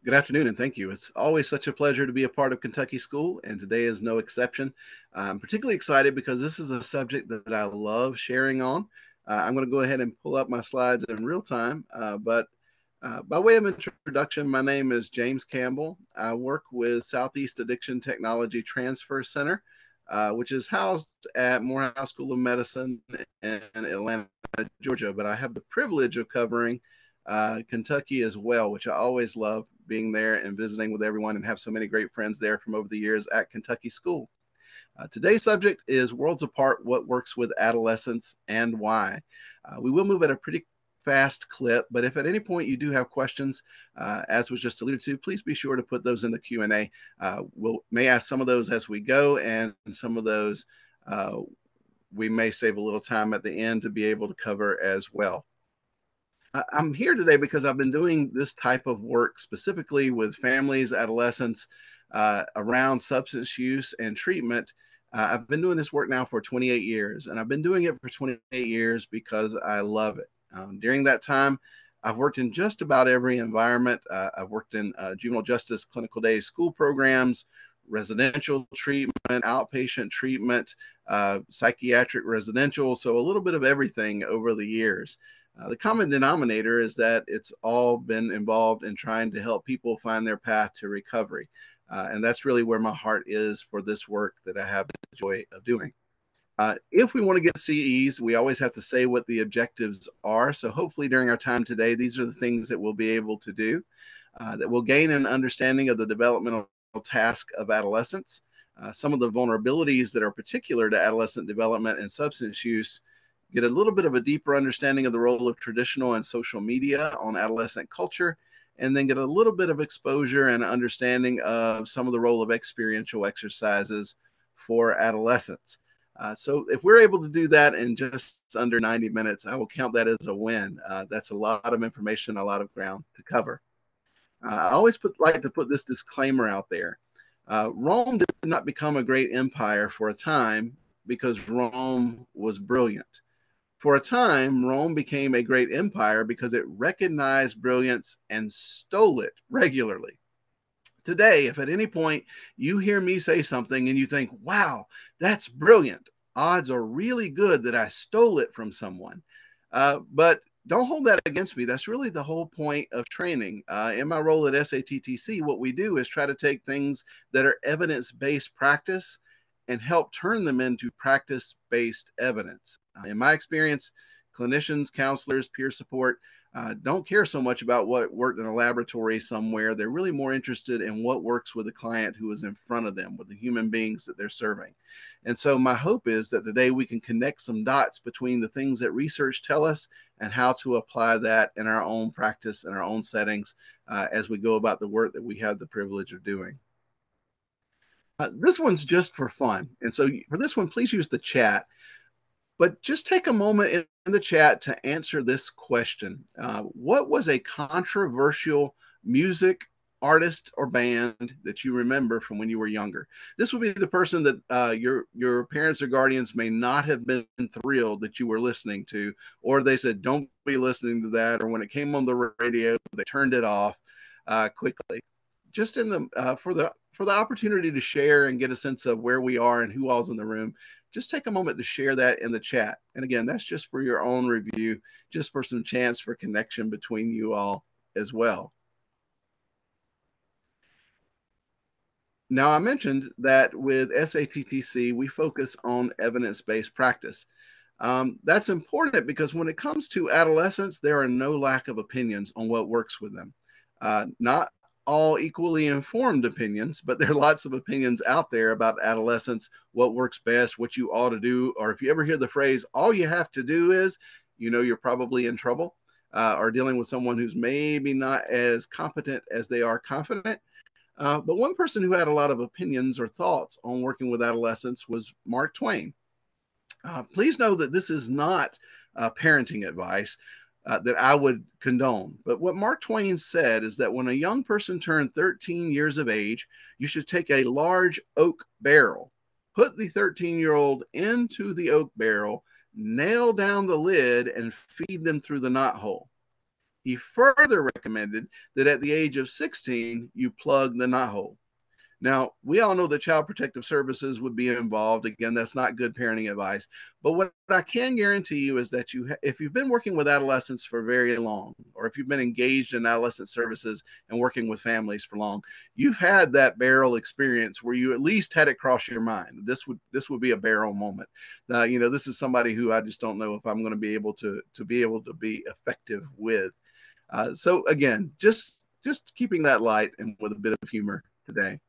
Good afternoon, and thank you. It's always such a pleasure to be a part of Kentucky School, and today is no exception. I'm particularly excited because this is a subject that I love sharing on. I'm going to go ahead and pull up my slides in real time, but by way of introduction, my name is James Campbell. I work with Southeast Addiction Technology Transfer Center, which is housed at Morehouse School of Medicine in Atlanta, Georgia. But I have the privilege of covering Kentucky as well, which I always love being there and visiting with everyone and have so many great friends there from over the years at Kentucky School. Today's subject is Worlds Apart, What Works with Adolescents and Why. We will move at a pretty fast clip, but if at any point you do have questions, as was just alluded to, please be sure to put those in the Q&A. We'll may ask some of those as we go, and some of those we may save a little time at the end to be able to cover as well. I'm here today because I've been doing this type of work specifically with families, adolescents, around substance use and treatment. I've been doing this work now for 28 years, and I've been doing it for 28 years because I love it. During that time, I've worked in just about every environment. I've worked in juvenile justice clinical day school programs, residential treatment, outpatient treatment, psychiatric residential, so a little bit of everything over the years. The common denominator is that it's all been involved in trying to help people find their path to recovery. And that's really where my heart is for this work that I have the joy of doing. If we want to get CEs, we always have to say what the objectives are. So hopefully during our time today, these are the things that we'll be able to do, that will gain an understanding of the developmental task of adolescence, some of the vulnerabilities that are particular to adolescent development and substance use, get a little bit of a deeper understanding of the role of traditional and social media on adolescent culture, and then get a little bit of exposure and understanding of some of the role of experiential exercises for adolescents. So if we're able to do that in just under 90 minutes, I will count that as a win. That's a lot of information, a lot of ground to cover. I always like to put this disclaimer out there. Rome did not become a great empire for a time because Rome was brilliant. For a time, Rome became a great empire because it recognized brilliance and stole it regularly. Today, if at any point you hear me say something and you think, wow, that's brilliant, odds are really good that I stole it from someone. But don't hold that against me. That's really the whole point of training. In my role at SATTC, what we do is try to take things that are evidence-based practice and help turn them into practice-based evidence. In my experience, clinicians, counselors, peer support don't care so much about what worked in a laboratory somewhere. They're really more interested in what works with the client who is in front of them, with the human beings that they're serving. And so my hope is that today we can connect some dots between the things that research tell us and how to apply that in our own practice, in our own settings, as we go about the work that we have the privilege of doing. This one's just for fun. And so for this one, please use the chat. But just take a moment in the chat to answer this question. What was a controversial music, artist, or band that you remember from when you were younger? This would be the person that your parents or guardians may not have been thrilled that you were listening to, or they said, don't be listening to that, or when it came on the radio, they turned it off quickly. Just in the for the opportunity to share and get a sense of where we are and who all's in the room, just take a moment to share that in the chat. And again, that's just for your own review, just for some chance for connection between you all as well. Now, I mentioned that with SATTC, we focus on evidence-based practice. That's important because when it comes to adolescents, there are no lack of opinions on what works with them. Not all equally informed opinions, but there are lots of opinions out there about adolescents, what works best, what you ought to do, or if you ever hear the phrase, all you have to do is, you know, you're probably in trouble, or dealing with someone who's maybe not as competent as they are confident. But one person who had a lot of opinions or thoughts on working with adolescents was Mark Twain. Please know that this is not parenting advice that I would condone. But what Mark Twain said is that when a young person turned 13 years of age, you should take a large oak barrel, put the 13-year-old into the oak barrel, nail down the lid, and feed them through the knothole. He further recommended that at the age of 16, you plug the knot hole. Now, we all know that Child Protective Services would be involved. Again, that's not good parenting advice. But what I can guarantee you is that if you've been working with adolescents for very long, or if you've been engaged in adolescent services and working with families for long, you've had that barrel experience where you at least had it cross your mind. This would be a barrel moment. Now, this is somebody who I just don't know if I'm going to be able to be effective with. So again, just keeping that light and with a bit of humor today.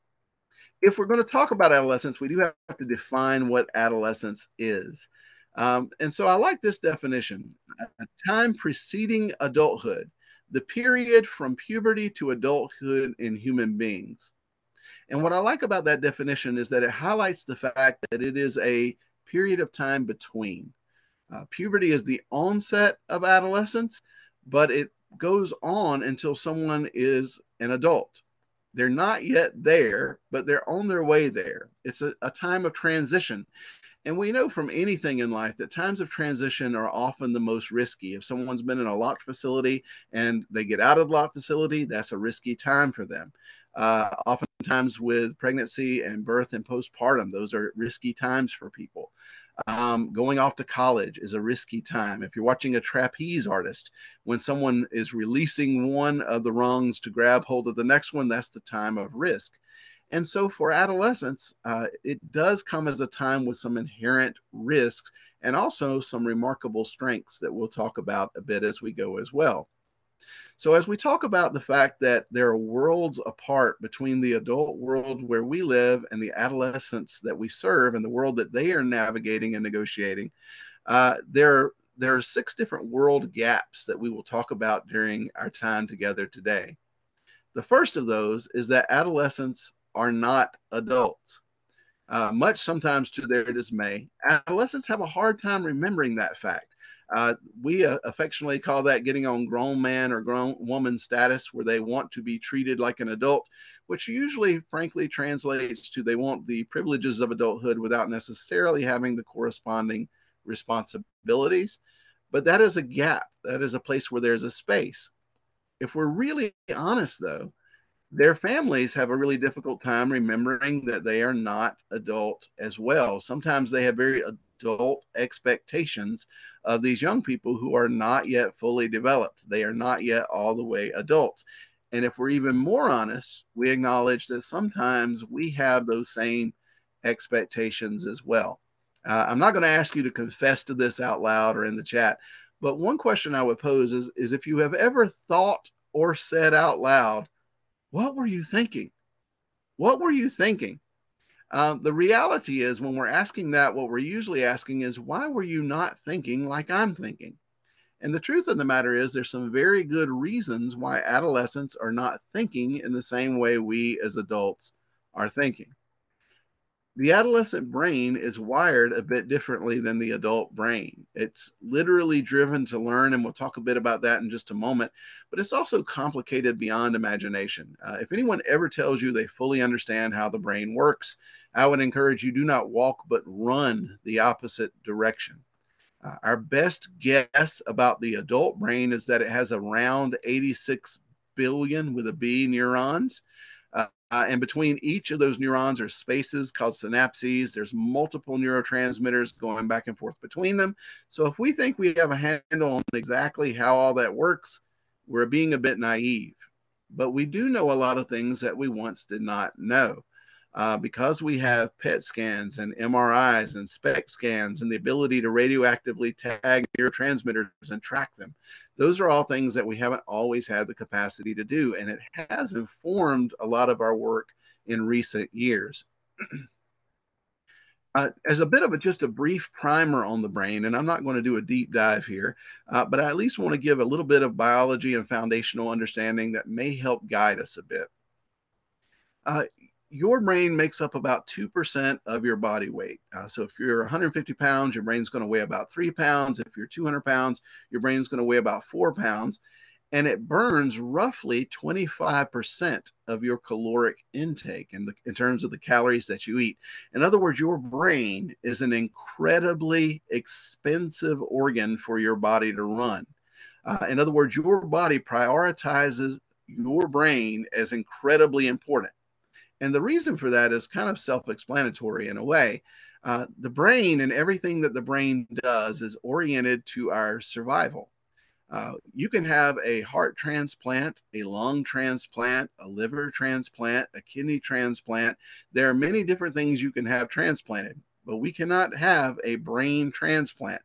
If we're going to talk about adolescence, we do have to define what adolescence is. And so I like this definition: a time preceding adulthood, the period from puberty to adulthood in human beings. And what I like about that definition is that it highlights the fact that it is a period of time between. Puberty is the onset of adolescence, but it goes on until someone is an adult. They're not yet there, but they're on their way there. It's a time of transition. And we know from anything in life that times of transition are often the most risky. If someone's been in a locked facility and they get out of the locked facility, that's a risky time for them. Oftentimes with pregnancy and birth and postpartum, those are risky times for people. Going off to college is a risky time. If you're watching a trapeze artist, when someone is releasing one of the rungs to grab hold of the next one, that's the time of risk. And so for adolescents, it does come as a time with some inherent risks and also some remarkable strengths that we'll talk about a bit as we go as well. So as we talk about the fact that there are worlds apart between the adult world where we live and the adolescents that we serve and the world that they are navigating and negotiating, there are 6 different world gaps that we will talk about during our time together today. The first of those is that adolescents are not adults. Much sometimes to their dismay, adolescents have a hard time remembering that fact. We affectionately call that getting on grown man or grown woman status, where they want to be treated like an adult, which usually, frankly, translates to they want the privileges of adulthood without necessarily having the corresponding responsibilities. But that is a gap. That is a place where there's a space. If we're really honest, though, their families have a really difficult time remembering that they are not adult as well. Sometimes they have very adult expectations of these young people who are not yet fully developed. They are not yet all the way adults. And if we're even more honest, we acknowledge that sometimes we have those same expectations as well. I'm not going to ask you to confess to this out loud or in the chat, but one question I would pose is if you have ever thought or said out loud, what were you thinking? What were you thinking? The reality is, when we're asking that, what we're usually asking is, why were you not thinking like I'm thinking? And the truth of the matter is, there's some very good reasons why adolescents are not thinking in the same way we as adults are thinking. The adolescent brain is wired a bit differently than the adult brain. It's literally driven to learn, and we'll talk a bit about that in just a moment, but it's also complicated beyond imagination. If anyone ever tells you they fully understand how the brain works, I would encourage you, do not walk, but run the opposite direction. Our best guess about the adult brain is that it has around 86 billion with a B neurons. And between each of those neurons are spaces called synapses. There's multiple neurotransmitters going back and forth between them. So if we think we have a handle on exactly how all that works, we're being a bit naive. But we do know a lot of things that we once did not know. Because we have PET scans and MRIs and SPECT scans and the ability to radioactively tag neurotransmitters and track them. Those are all things that we haven't always had the capacity to do, and it has informed a lot of our work in recent years. As a bit of just a brief primer on the brain, and I'm not going to do a deep dive here, but I at least want to give a little bit of biology and foundational understanding that may help guide us a bit. Your brain makes up about 2% of your body weight. So if you're 150 pounds, your brain's going to weigh about 3 pounds. If you're 200 pounds, your brain's going to weigh about 4 pounds. And it burns roughly 25% of your caloric intake in terms of the calories that you eat. In other words, your brain is an incredibly expensive organ for your body to run. In other words, your body prioritizes your brain as incredibly important. And the reason for that is kind of self explanatory in a way. The brain and everything that the brain does is oriented to our survival. You can have a heart transplant, a lung transplant, a liver transplant, a kidney transplant. There are many different things you can have transplanted, but we cannot have a brain transplant.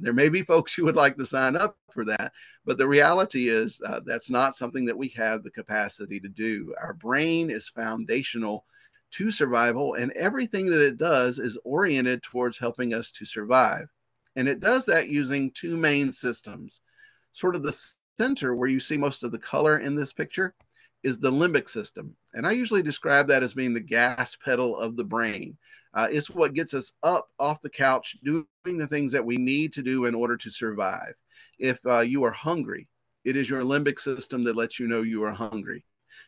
There may be folks who would like to sign up for that, but the reality is that's not something that we have the capacity to do. Our brain is foundational to survival, and everything that it does is oriented towards helping us to survive. And it does that using two main systems. Sort of the center where you see most of the color in this picture is the limbic system. And I usually describe that as being the gas pedal of the brain. It's what gets us up off the couch doing the things that we need to do in order to survive. If you are hungry, it is your limbic system that lets you know you are hungry.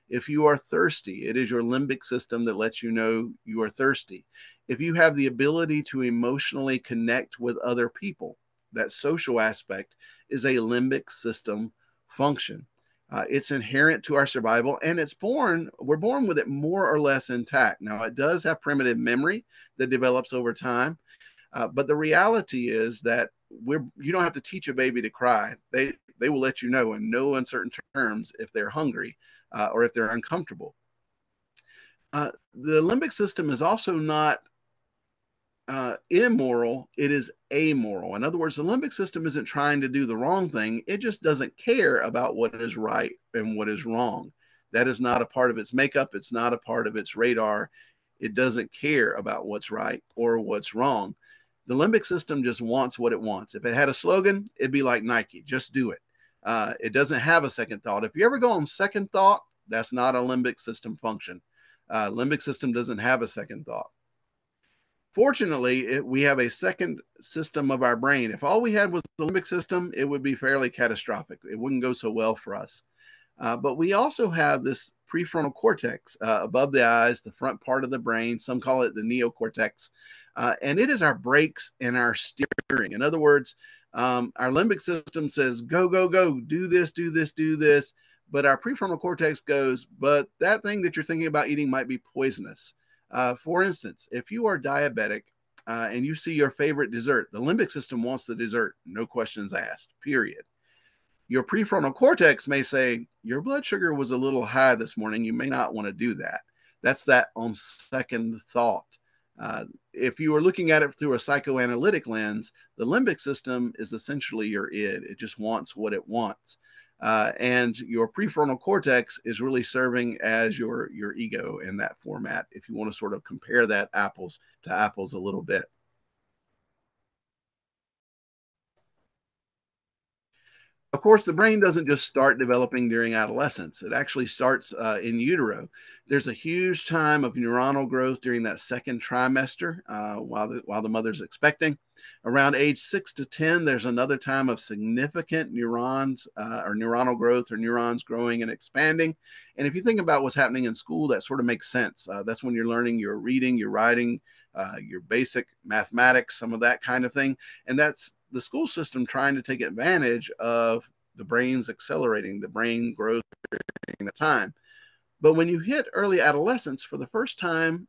If you are thirsty, it is your limbic system that lets you know you are thirsty. If you have the ability to emotionally connect with other people, that social aspect is a limbic system function. It's inherent to our survival, and we're born with it more or less intact. Now, it does have primitive memory that develops over time, but the reality is that you don't have to teach a baby to cry. They will let you know in no uncertain terms if they're hungry or if they're uncomfortable. The limbic system is also not immoral, it is amoral. In other words, the limbic system isn't trying to do the wrong thing, it just doesn't care about what is right and what is wrong. That is not a part of its makeup, it's not a part of its radar. It doesn't care about what's right or what's wrong. The limbic system just wants what it wants. If it had a slogan, it'd be like Nike, just do it. It doesn't have a second thought. If you ever go on second thought, that's not a limbic system function. Limbic system doesn't have a second thought. Fortunately, we have a second system of our brain. If all we had was the limbic system, it would be fairly catastrophic. It wouldn't go so well for us. But we also have this prefrontal cortex above the eyes, the front part of the brain. Some call it the neocortex. And it is our brakes and our steering. In other words, our limbic system says, go, go, go, do this, do this, do this. But our prefrontal cortex goes, but that thing that you're thinking about eating might be poisonous. For instance, if you are diabetic and you see your favorite dessert, the limbic system wants the dessert, no questions asked, period. Your prefrontal cortex may say, your blood sugar was a little high this morning. You may not want to do that. That's that on second thought. If you are looking at it through a psychoanalytic lens, the limbic system is essentially your id. It just wants what it wants. And your prefrontal cortex is really serving as your ego in that format, if you want to sort of compare that apples to apples a little bit. Of course, the brain doesn't just start developing during adolescence. It actually starts in utero. There's a huge time of neuronal growth during that second trimester while the mother's expecting. Around age 6 to 10, there's another time of significant neurons or neuronal growth or neurons growing and expanding. And if you think about what's happening in school, that sort of makes sense. That's when you're learning your reading, your writing, your basic mathematics, some of that kind of thing. And that's the school system trying to take advantage of the brain's accelerating, the brain growth during the time. But when you hit early adolescence, for the first time,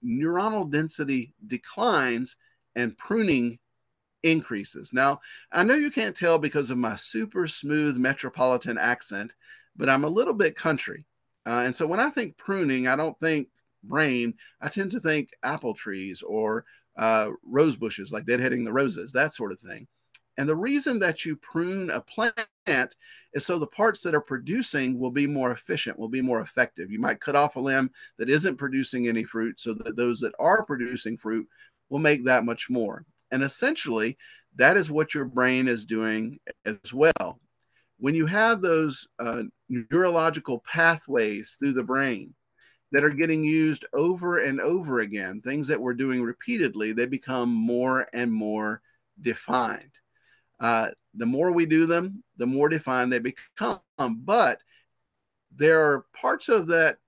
neuronal density declines and pruning increases. Now, I know you can't tell because of my super smooth metropolitan accent, but I'm a little bit country. And so when I think pruning, I don't think brain. I tend to think apple trees or rose bushes, like deadheading the roses, that sort of thing. And the reason that you prune a plant is so the parts that are producing will be more efficient, will be more effective. You might cut off a limb that isn't producing any fruit so that those that are producing fruit will make that much more. And essentially, that is what your brain is doing as well. When you have those neurological pathways through the brain that are getting used over and over again, things that we're doing repeatedly, they become more and more defined. The more we do them, the more defined they become. But there are parts of that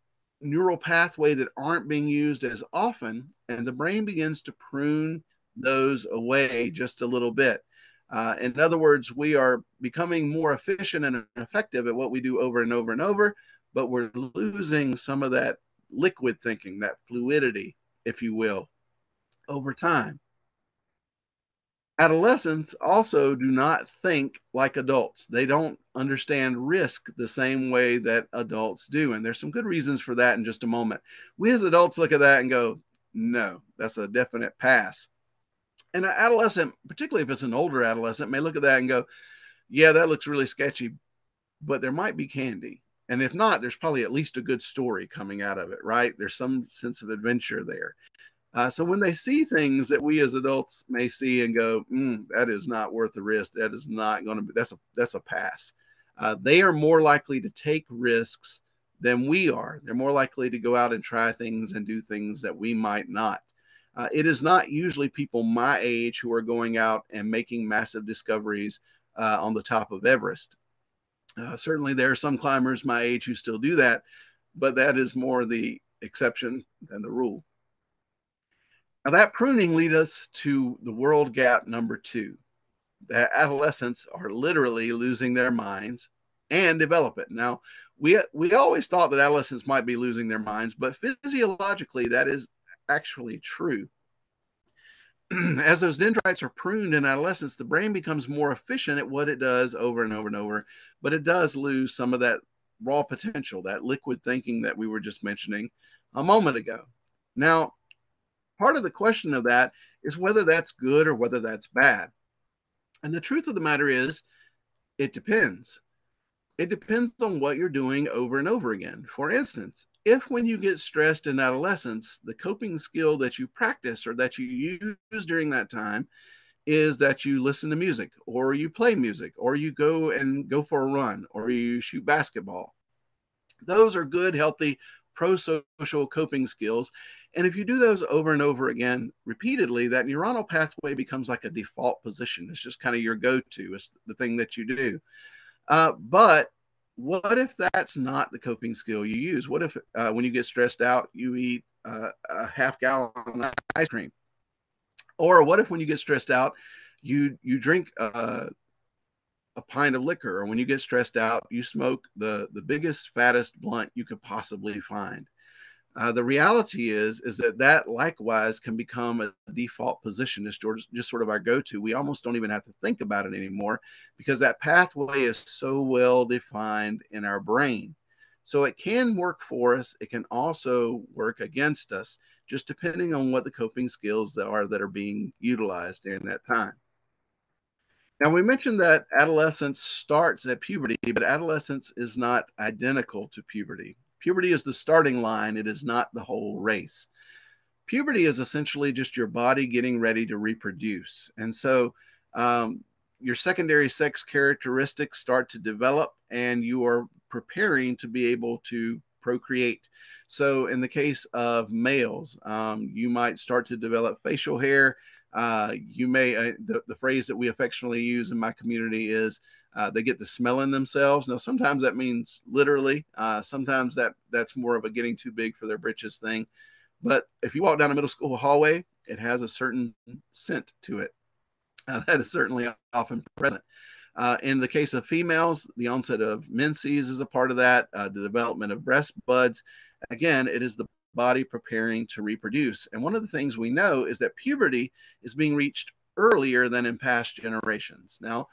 neural pathway that aren't being used as often, and the brain begins to prune those away just a little bit. In other words, we are becoming more efficient and effective at what we do over and over and over, but we're losing some of that liquid thinking, that fluidity, if you will, over time. Adolescents also do not think like adults. They don't understand risk the same way that adults do. And there's some good reasons for that in just a moment. We as adults look at that and go, no, that's a definite pass. And an adolescent, particularly if it's an older adolescent, may look at that and go, yeah, that looks really sketchy, but there might be candy. And if not, there's probably at least a good story coming out of it, right? There's some sense of adventure there. So when they see things that we as adults may see and go, that is not worth the risk. That is not going to be. That's a pass. They are more likely to take risks than we are. They're more likely to go out and try things and do things that we might not. It is not usually people my age who are going out and making massive discoveries on the top of Everest. Certainly, there are some climbers my age who still do that, but that is more the exception than the rule. Now, that pruning leads us to the world gap number two. That adolescents are literally losing their minds and develop it. Now, we always thought that adolescents might be losing their minds, but physiologically, that is actually true. As those dendrites are pruned in adolescence, the brain becomes more efficient at what it does over and over and over, but it does lose some of that raw potential, that liquid thinking that we were just mentioning a moment ago. Now, part of the question of that is whether that's good or whether that's bad. And the truth of the matter is, it depends. It depends on what you're doing over and over again. For instance, if when you get stressed in adolescence, the coping skill that you practice or that you use during that time is that you listen to music or you play music or you go for a run or you shoot basketball. Those are good, healthy, pro-social coping skills. And if you do those over and over again repeatedly, that neuronal pathway becomes like a default position. It's just kind of your go-to. It's the thing that you do. But what if that's not the coping skill you use? What if when you get stressed out, you eat a half gallon of ice cream? Or what if when you get stressed out, you drink a pint of liquor? Or when you get stressed out, you smoke the biggest, fattest blunt you could possibly find? The reality is that likewise can become a default position. It's just sort of our go-to. We almost don't even have to think about it anymore because that pathway is so well defined in our brain. So it can work for us. It can also work against us, just depending on what the coping skills that are being utilized during that time. Now, we mentioned that adolescence starts at puberty, but adolescence is not identical to puberty. Puberty is the starting line, it is not the whole race. Puberty is essentially just your body getting ready to reproduce. And so your secondary sex characteristics start to develop, and you are preparing to be able to procreate. So, in the case of males, you might start to develop facial hair. You may, the phrase that we affectionately use in my community is they get the smell in themselves. Now, sometimes that means literally. Sometimes that's more of a getting too big for their britches thing. But if you walk down a middle school hallway, it has a certain scent to it. That is certainly often present. In the case of females, the onset of menses is a part of that, the development of breast buds. Again, it is the body preparing to reproduce. And one of the things we know is that puberty is being reached earlier than in past generations. Now,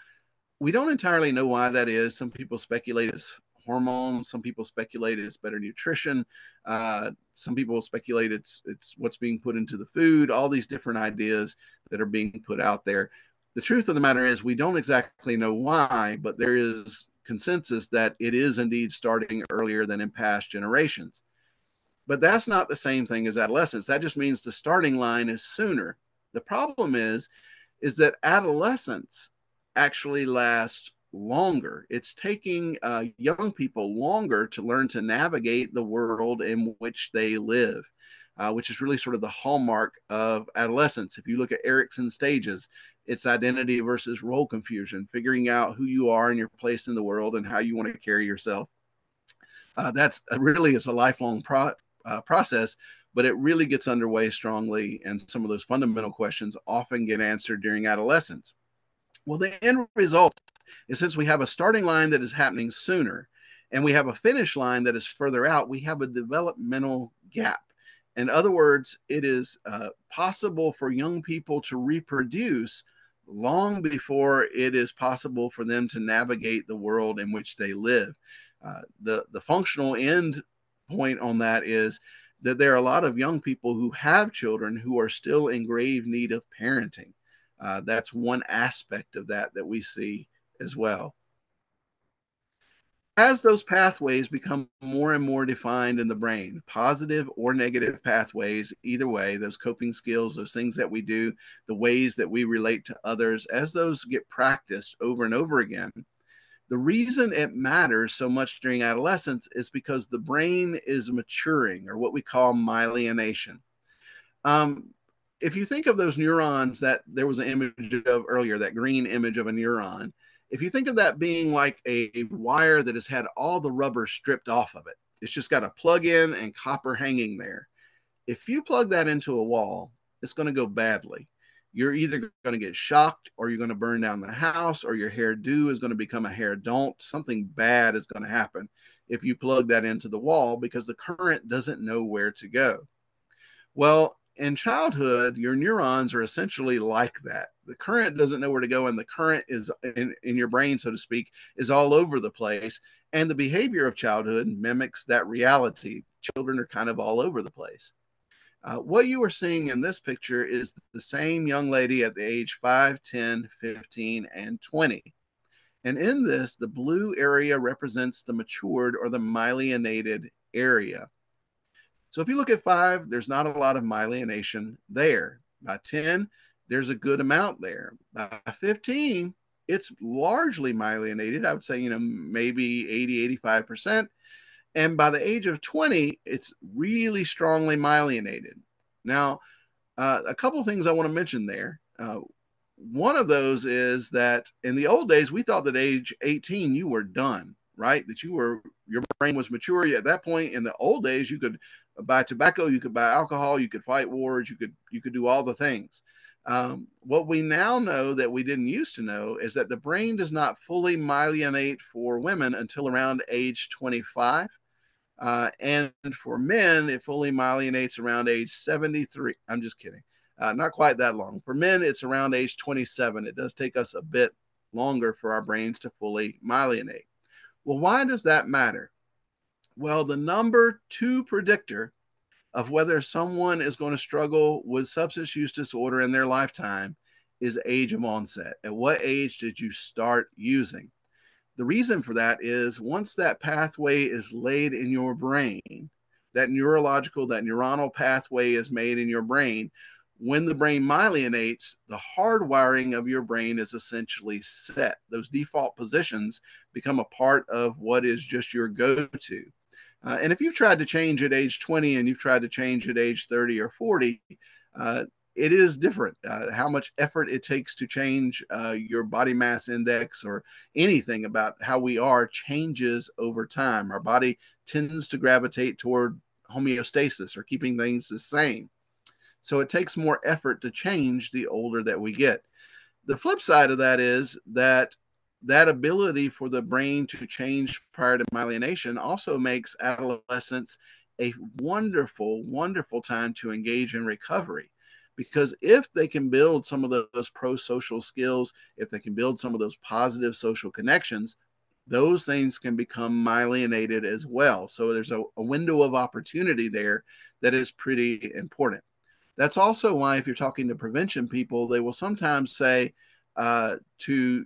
we don't entirely know why that is. Some people speculate it's hormones. Some people speculate it's better nutrition. Some people speculate it's what's being put into the food. All these different ideas that are being put out there. The truth of the matter is we don't exactly know why, but there is consensus that it is indeed starting earlier than in past generations. But that's not the same thing as adolescence. That just means the starting line is sooner. The problem is that adolescence actually lasts longer. It's taking young people longer to learn to navigate the world in which they live, which is really sort of the hallmark of adolescence. If you look at Erickson's stages, it's identity versus role confusion, figuring out who you are and your place in the world and how you want to carry yourself. That's really is a lifelong process, but it really gets underway strongly, and some of those fundamental questions often get answered during adolescence. Well, the end result is since we have a starting line that is happening sooner and we have a finish line that is further out, we have a developmental gap. In other words, it is possible for young people to reproduce long before it is possible for them to navigate the world in which they live. The functional end point on that is that there are a lot of young people who have children who are still in grave need of parenting. That's one aspect of that that we see as well. As those pathways become more and more defined in the brain, positive or negative pathways, either way, those coping skills, those things that we do, the ways that we relate to others, as those get practiced over and over again, the reason it matters so much during adolescence is because the brain is maturing, or what we call myelination. Um, if you think of those neurons that there was an image of earlier, that green image of a neuron, if you think of that being like a wire that has had all the rubber stripped off of it, it's just got a plug in and copper hanging there. If you plug that into a wall, it's going to go badly. You're either going to get shocked, or you're going to burn down the house, or your hairdo is going to become a hair don't. Something bad is going to happen if you plug that into the wall because the current doesn't know where to go. Well, in childhood, your neurons are essentially like that. The current doesn't know where to go, and the current is in your brain, so to speak, is all over the place. And the behavior of childhood mimics that reality. Children are kind of all over the place. What you are seeing in this picture is the same young lady at the age 5, 10, 15, and 20. And in this, the blue area represents the matured or the myelinated area. So if you look at 5, there's not a lot of myelination there. By 10, there's a good amount there. By 15, it's largely myelinated. I would say, maybe 80, 85%. And by the age of 20, it's really strongly myelinated. Now, a couple of things I want to mention there. One of those is that in the old days, we thought that age 18, you were done, right? That your brain was mature. At that point in the old days, you could buy tobacco, you could buy alcohol, you could fight wars, you could do all the things. What we now know that we didn't used to know is that the brain does not fully myelinate for women until around age 25. And for men, it fully myelinates around age 73. I'm just kidding. Not quite that long. For men, it's around age 27. It does take us a bit longer for our brains to fully myelinate. Well, why does that matter? Well, the number 2 predictor of whether someone is going to struggle with substance use disorder in their lifetime is age of onset. At what age did you start using? The reason for that is once that pathway is laid in your brain, that neuronal pathway is made in your brain. When the brain myelinates, the hardwiring of your brain is essentially set. Those default positions become a part of what is just your go-to. And if you've tried to change at age 20 and you've tried to change at age 30 or 40, it is different. How much effort it takes to change your body mass index or anything about how we are changes over time. Our body tends to gravitate toward homeostasis or keeping things the same. So it takes more effort to change the older that we get. The flip side of that is that ability for the brain to change prior to myelination also makes adolescence a wonderful, wonderful time to engage in recovery. Because if they can build some of those pro-social skills, if they can build some of those positive social connections, those things can become myelinated as well. So there's a window of opportunity there that is pretty important. That's also why if you're talking to prevention people, they will sometimes say to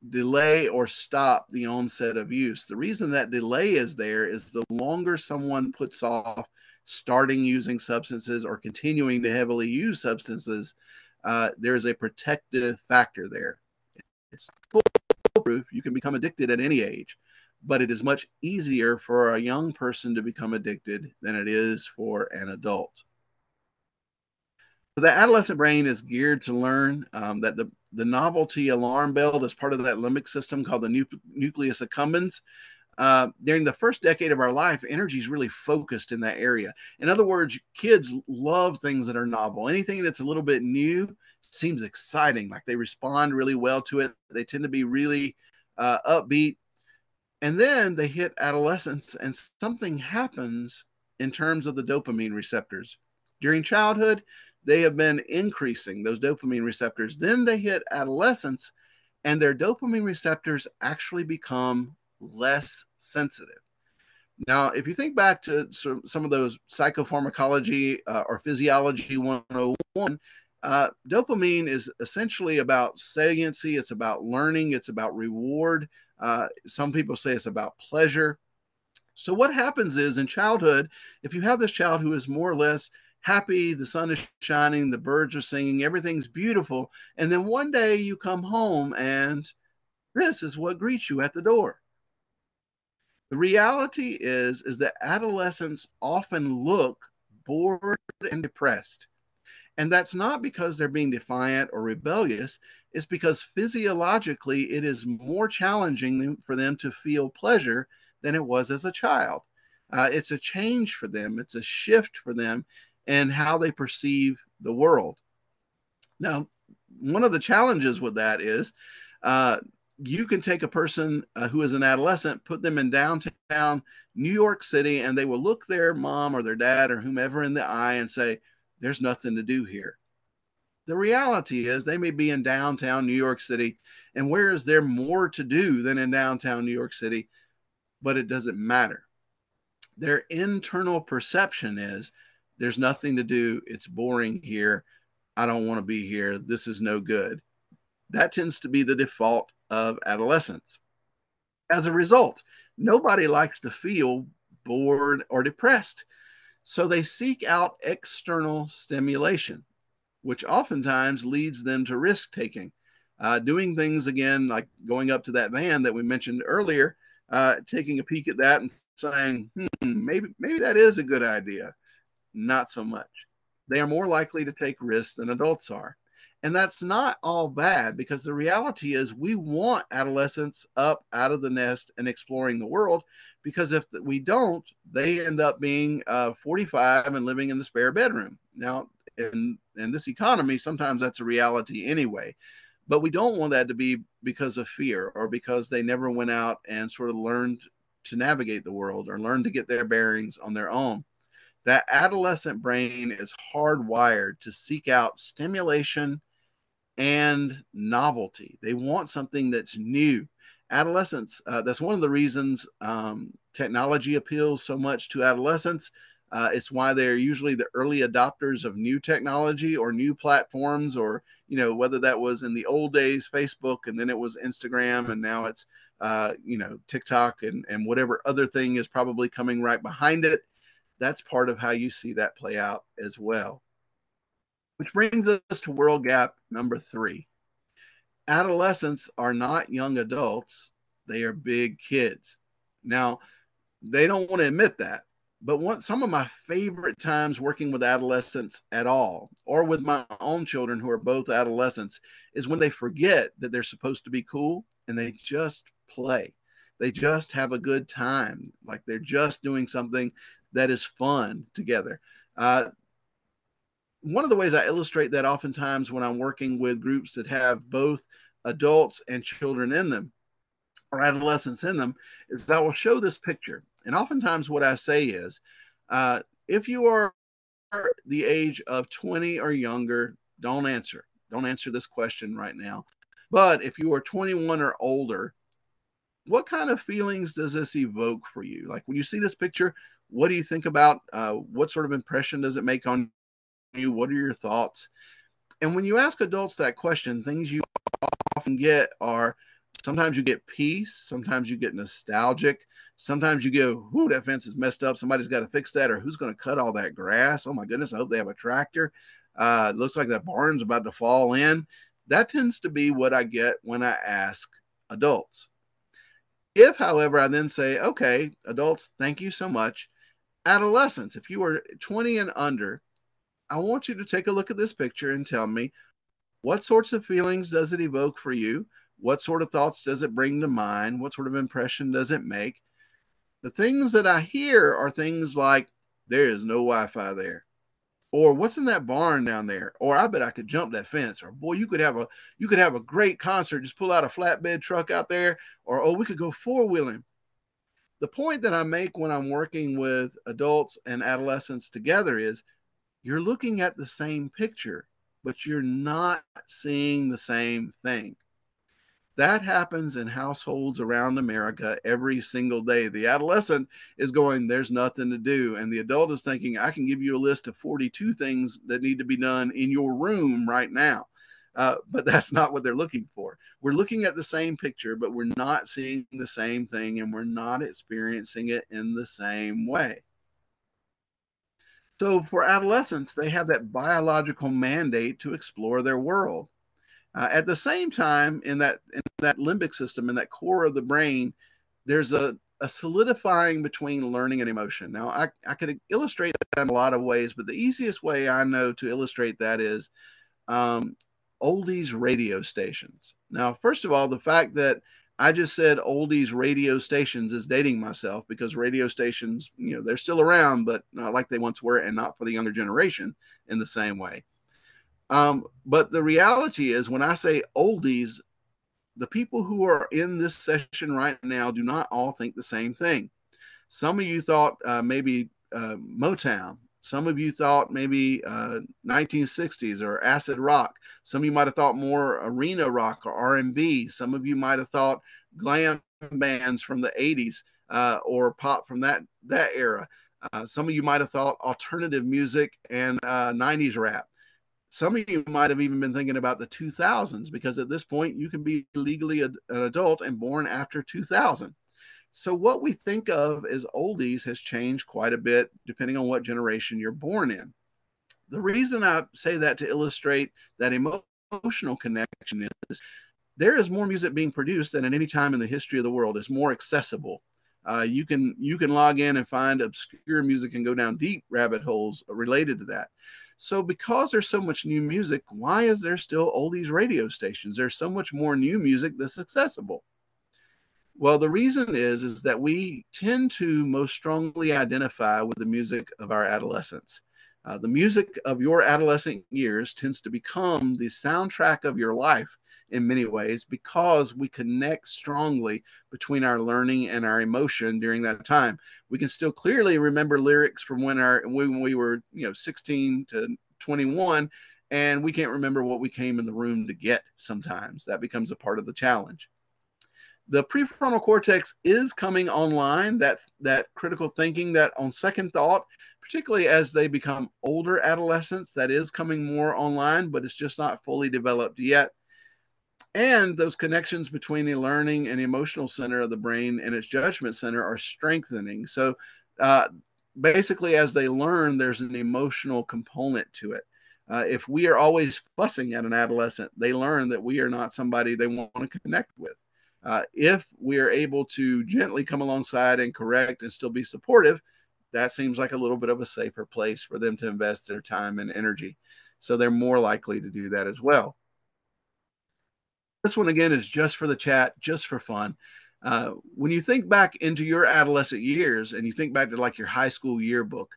delay or stop the onset of use. The reason that delay is there is the longer someone puts off starting using substances or continuing to heavily use substances, there's a protective factor there. It's foolproof. You can become addicted at any age, but it is much easier for a young person to become addicted than it is for an adult. So the adolescent brain is geared to learn that the novelty alarm bell that's part of that limbic system called the nucleus accumbens. During the first decade of our life, energy is really focused in that area. In other words, kids love things that are novel. Anything that's a little bit new seems exciting. Like they respond really well to it. They tend to be really upbeat. And then they hit adolescence, and something happens in terms of the dopamine receptors. During childhood, they have been increasing those dopamine receptors. Then they hit adolescence, and their dopamine receptors actually become less sensitive. Now, if you think back to some of those psychopharmacology or physiology 101, dopamine is essentially about saliency, it's about learning, it's about reward. Some people say it's about pleasure. So, what happens is in childhood, if you have this child who is more or less happy, the sun is shining, the birds are singing, everything's beautiful, and then one day you come home and this is what greets you at the door. The reality is that adolescents often look bored and depressed. And that's not because they're being defiant or rebellious. It's because physiologically it is more challenging for them to feel pleasure than it was as a child. It's a change for them, it's a shift for them in how they perceive the world. Now, one of the challenges with that is uh, you can take a person who is an adolescent, put them in downtown New York City, and they will look their mom or their dad or whomever in the eye and say, there's nothing to do here. The reality is they may be in downtown New York City, and where is there more to do than in downtown New York City? But it doesn't matter. Their internal perception is there's nothing to do. It's boring here. I don't want to be here. This is no good. That tends to be the default of adolescence. As a result, nobody likes to feel bored or depressed. So they seek out external stimulation, which oftentimes leads them to risk taking, doing things again, like going up to that van that we mentioned earlier, taking a peek at that and saying, maybe that is a good idea. Not so much. They are more likely to take risks than adults are. And that's not all bad, because the reality is we want adolescents up out of the nest and exploring the world, because if we don't, they end up being 45 and living in the spare bedroom. Now, in this economy, sometimes that's a reality anyway. But we don't want that to be because of fear or because they never went out and sort of learned to navigate the world or learned to get their bearings on their own. That adolescent brain is hardwired to seek out stimulation and novelty. They want something that's new. Adolescents, that's one of the reasons technology appeals so much to adolescents. It's why they're usually the early adopters of new technology or new platforms, or, whether that was in the old days, Facebook, and then it was Instagram, and now it's, TikTok and whatever other thing is probably coming right behind it. That's part of how you see that play out as well. Which brings us to world gap number 3. Adolescents are not young adults, they are big kids. Now, they don't want to admit that, but some of my favorite times working with adolescents at all, or with my own children who are both adolescents, is when they forget that they're supposed to be cool and they just play. They just have a good time, like they're just doing something that is fun together. One of the ways I illustrate that oftentimes when I'm working with groups that have both adults and children in them, or adolescents in them, is I will show this picture. And oftentimes what I say is, if you are the age of 20 or younger, don't answer. Don't answer this question right now. But if you are 21 or older, what kind of feelings does this evoke for you? Like when you see this picture, what do you think about? What sort of impression does it make on you? What are your thoughts? And when you ask adults that question, things you often get are, sometimes you get peace, sometimes you get nostalgic, sometimes you go, "Whoo, that fence is messed up. Somebody's got to fix that," or "Who's going to cut all that grass? Oh my goodness, I hope they have a tractor. It looks like that barn's about to fall in." That tends to be what I get when I ask adults. If, however, I then say, "Okay, adults, thank you so much. Adolescents, if you are 20 and under, I want you to take a look at this picture and tell me, what sorts of feelings does it evoke for you? What sort of thoughts does it bring to mind? What sort of impression does it make?" The things that I hear are things like, "There is no Wi-Fi there. or what's in that barn down there, or I bet I could jump that fence, or boy, you could have a great concert, just pull out a flatbed truck out there, or oh, we could go four-wheeling. The point that I make when I'm working with adults and adolescents together is you're looking at the same picture, but you're not seeing the same thing. That happens in households around America every single day. The adolescent is going, there's nothing to do. And the adult is thinking, I can give you a list of 42 things that need to be done in your room right now. But that's not what they're looking for. We're looking at the same picture, but we're not seeing the same thing and we're not experiencing it in the same way. So for adolescents, they have that biological mandate to explore their world. At the same time, in that limbic system, in that core of the brain, there's a solidifying between learning and emotion. Now, I could illustrate that in a lot of ways, but the easiest way I know to illustrate that is um, oldies radio stations. Now, first of all, the fact that I just said oldies radio stations is dating myself because radio stations, they're still around, but not like they once were, and not for the younger generation in the same way. But the reality is, when I say oldies, the people who are in this session right now do not all think the same thing. Some of you thought maybe Motown. Some of you thought maybe 1960s or acid rock. Some of you might have thought more arena rock or R&B. Some of you might have thought glam bands from the 80s or pop from that era. Some of you might have thought alternative music and 90s rap. Some of you might have even been thinking about the 2000s because at this point you can be legally an adult and born after 2000. So what we think of as oldies has changed quite a bit depending on what generation you're born in. The reason I say that to illustrate that emotional connection is there is more music being produced than at any time in the history of the world. It's more accessible. You can log in and find obscure music and go down deep rabbit holes related to that. So because there's so much new music, why is there still oldies radio stations? There's so much more new music that's accessible. Well, the reason is that we tend to most strongly identify with the music of our adolescence. The music of your adolescent years tends to become the soundtrack of your life in many ways because we connect strongly between our learning and our emotion during that time. We can still clearly remember lyrics from when we were 16 to 21, and we can't remember what we came in the room to get sometimes. That becomes a part of the challenge. The prefrontal cortex is coming online, that critical thinking that on second thought, particularly as they become older adolescents, that is coming more online, but it's just not fully developed yet. And those connections between the learning and emotional center of the brain and its judgment center are strengthening. So uh, basically, as they learn, there's an emotional component to it. If we are always fussing at an adolescent, they learn that we are not somebody they want to connect with. If we are able to gently come alongside and correct and still be supportive, that seems like a little bit of a safer place for them to invest their time and energy. So they're more likely to do that as well. This one, again, is just for the chat, just for fun. When you think back into your adolescent years and you think back to like your high school yearbook,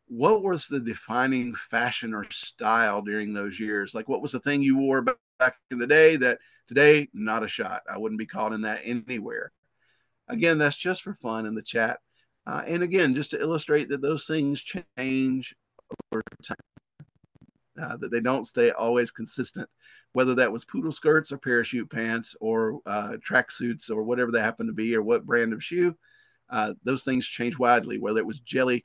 what was the defining fashion or style during those years? Like, what was the thing you wore back in the day that today, not a shot? I wouldn't be caught in that anywhere. Again, that's just for fun in the chat. And again, just to illustrate that those things change over time, that they don't stay always consistent, whether that was poodle skirts or parachute pants or track suits or whatever they happen to be, or what brand of shoe. Those things change widely, whether it was jelly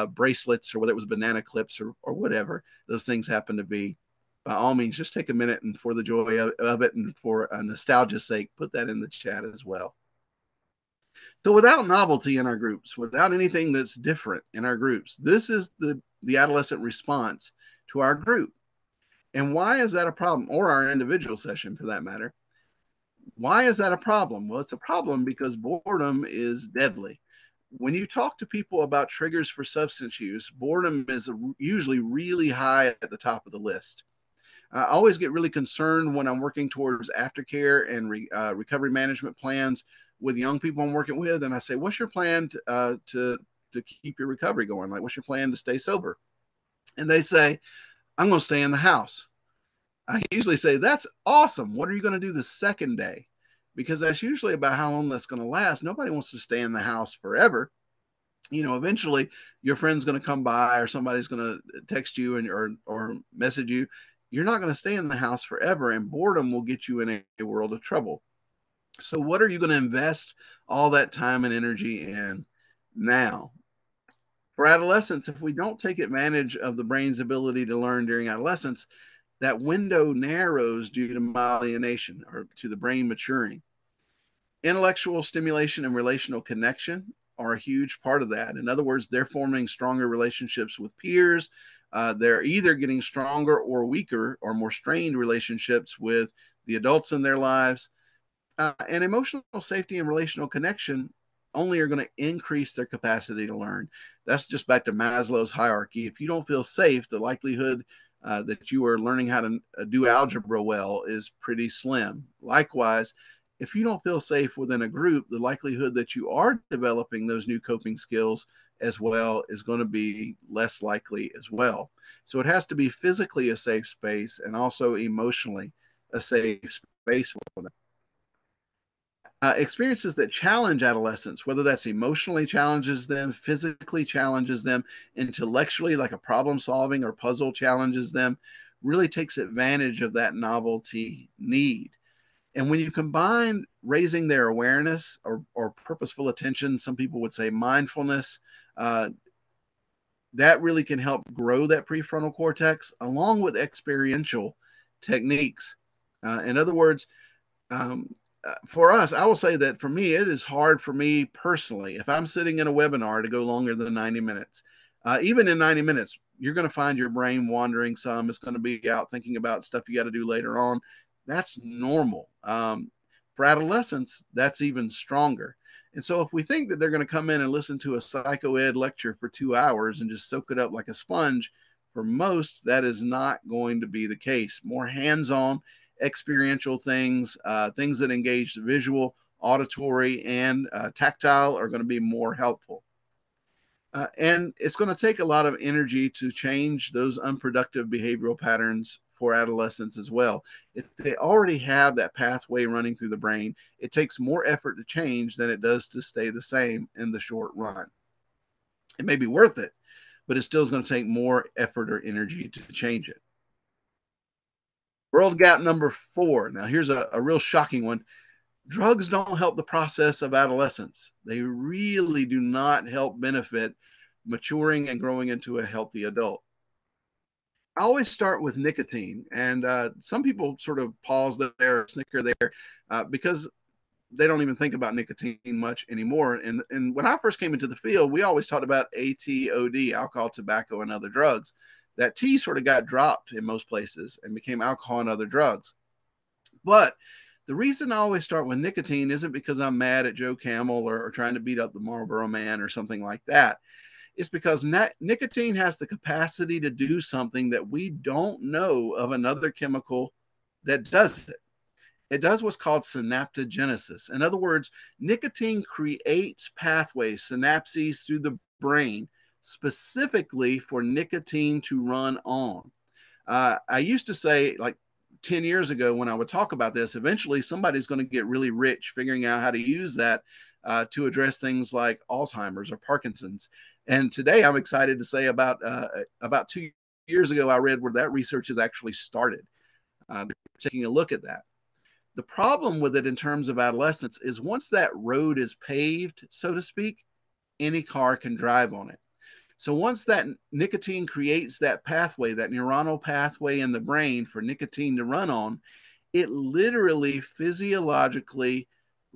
bracelets or whether it was banana clips or whatever those things happen to be. By all means, just take a minute and for the joy of it and for a nostalgia's sake, put that in the chat as well. So without novelty in our groups, without anything that's different in our groups, this is the adolescent response to our group. And why is that a problem? Or our individual session for that matter. Why is that a problem? Well, it's a problem because boredom is deadly. When you talk to people about triggers for substance use, boredom is usually really high at the top of the list. I always get really concerned when I'm working towards aftercare and recovery management plans with young people I'm working with, and I say, "What's your plan to keep your recovery going? Like, what's your plan to stay sober?" and they say, I'm going to stay in the house. I usually say, that's awesome. What are you going to do the second day? Because that's usually about how long that's going to last. Nobody wants to stay in the house forever. Eventually your friend's going to come by, or somebody's going to text you and or message you. You're not going to stay in the house forever, and boredom will get you in a world of trouble. So what are you going to invest all that time and energy in now? For adolescents, if we don't take advantage of the brain's ability to learn during adolescence, that window narrows due to myelination, or to the brain maturing. Intellectual stimulation and relational connection are a huge part of that. In other words, they're forming stronger relationships with peers. They're either getting stronger or weaker or more strained relationships with the adults in their lives. And emotional safety and relational connection only are going to increase their capacity to learn. That's just back to Maslow's hierarchy. If you don't feel safe, the likelihood that you are learning how to do algebra well is pretty slim. Likewise, if you don't feel safe within a group, the likelihood that you are developing those new coping skills as well is going to be less likely as well. So it has to be physically a safe space and also emotionally a safe space for them. Experiences that challenge adolescents, whether that's emotionally challenges them, physically challenges them, intellectually, like a problem solving or puzzle challenges them, really takes advantage of that novelty need. And when you combine raising their awareness, or purposeful attention, some people would say mindfulness, uh, that really can help grow that prefrontal cortex along with experiential techniques. In other words, um, for us, I will say that for me, it is hard for me personally. If I'm sitting in a webinar to go longer than 90 minutes, even in 90 minutes, you're going to find your brain wandering some. It's going to be out thinking about stuff you got to do later on. That's normal. For adolescents, that's even stronger. And so if we think that they're going to come in and listen to a psychoed lecture for 2 hours and just soak it up like a sponge, for most, that is not going to be the case. More hands-on, experiential things, things that engage the visual, auditory, and tactile are going to be more helpful. And it's going to take a lot of energy to change those unproductive behavioral patterns for adolescents as well. If they already have that pathway running through the brain, it takes more effort to change than it does to stay the same in the short run. It may be worth it, but it still is going to take more effort or energy to change it. World gap number 4. Now, here's a real shocking one. Drugs don't help the process of adolescence. They really do not help benefit maturing and growing into a healthy adult. I always start with nicotine, and some people sort of pause there, snicker there, because they don't even think about nicotine much anymore. And when I first came into the field, we always talked about ATOD, alcohol, tobacco, and other drugs. That T sort of got dropped in most places and became alcohol and other drugs. But the reason I always start with nicotine isn't because I'm mad at Joe Campbell, or trying to beat up the Marlboro Man or something like that. It's because nicotine has the capacity to do something that we don't know of another chemical that does it. It does what's called synaptogenesis. In other words, nicotine creates pathways, synapses through the brain, specifically for nicotine to run on. I used to say, like 10 years ago, when I would talk about this, eventually somebody's going to get really rich figuring out how to use that to address things like Alzheimer's or Parkinson's. And today I'm excited to say about 2 years ago, I read where that research has actually started. Taking a look at that. The problem with it in terms of adolescence is once that road is paved, so to speak, any car can drive on it. So once that nicotine creates that pathway, that neuronal pathway in the brain for nicotine to run on, it literally physiologically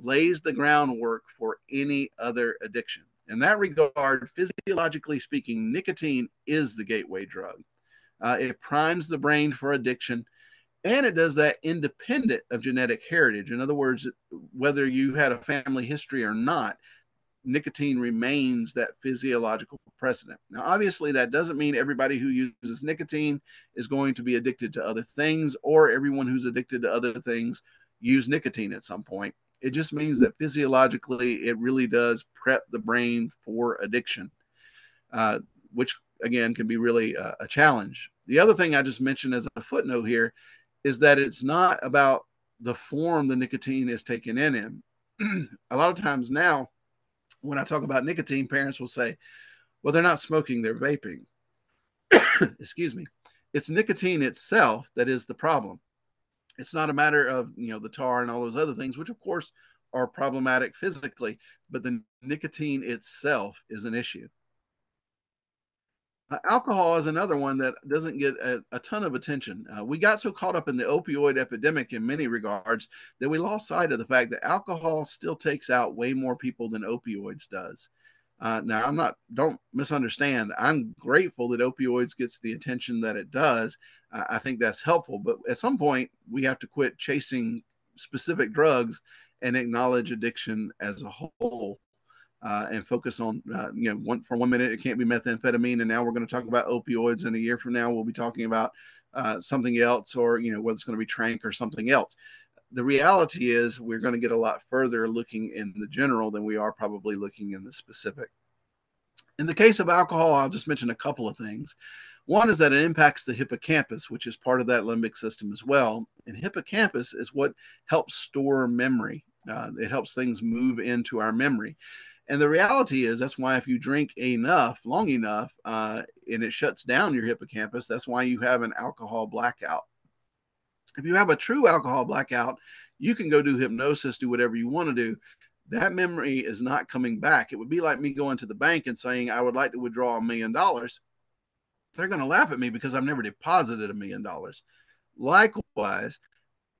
lays the groundwork for any other addiction. In that regard, physiologically speaking, nicotine is the gateway drug. It primes the brain for addiction, and it does that independent of genetic heritage. In other words, whether you had a family history or not, nicotine remains that physiological precedent. Now, obviously, that doesn't mean everybody who uses nicotine is going to be addicted to other things, or everyone who's addicted to other things use nicotine at some point. It just means that physiologically, it really does prep the brain for addiction, which again, can be really a challenge. The other thing I just mentioned as a footnote here is that it's not about the form the nicotine is taken in. A lot of times now, when I talk about nicotine, parents will say, well, they're not smoking, they're vaping. Excuse me. It's nicotine itself that is the problem. It's not a matter of, the tar and all those other things, which of course are problematic physically, but the nicotine itself is an issue. Alcohol is another one that doesn't get a ton of attention. We got so caught up in the opioid epidemic in many regards that we lost sight of the fact that alcohol still takes out way more people than opioids does. Now, don't misunderstand. I'm grateful that opioids gets the attention that it does. I think that's helpful, but at some point we have to quit chasing specific drugs and acknowledge addiction as a whole. And focus on, for 1 minute it can't be methamphetamine, and now we're going to talk about opioids, and a year from now we'll be talking about something else, or whether it's going to be trank or something else. The reality is we're going to get a lot further looking in the general than we are probably looking in the specific. In the case of alcohol, I'll just mention a couple of things. One is that it impacts the hippocampus, which is part of that limbic system as well. And hippocampus is what helps store memory. It helps things move into our memory. And the reality is that's why if you drink long enough, and it shuts down your hippocampus, that's why you have an alcohol blackout. If you have a true alcohol blackout, you can go do hypnosis, do whatever you want to do. That memory is not coming back. It would be like me going to the bank and saying, I would like to withdraw $1 million. They're going to laugh at me because I've never deposited $1 million. Likewise,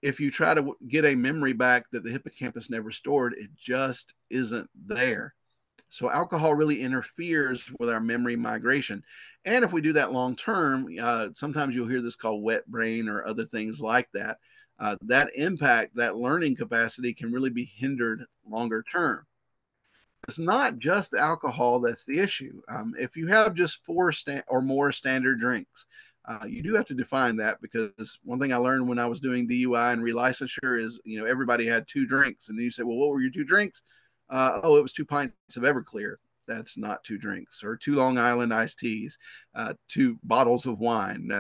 if you try to get a memory back that the hippocampus never stored, it just isn't there. So alcohol really interferes with our memory migration. And if we do that long term, sometimes you'll hear this called wet brain or other things like that. That impact, that learning capacity can really be hindered longer term. It's not just alcohol that's the issue. If you have just 4 or more standard drinks, you do have to define that, because one thing I learned when I was doing DUI and relicensure is, everybody had 2 drinks. And then you say, well, what were your 2 drinks? It was 2 pints of Everclear. That's not 2 drinks. Or 2 Long Island iced teas, 2 bottles of wine.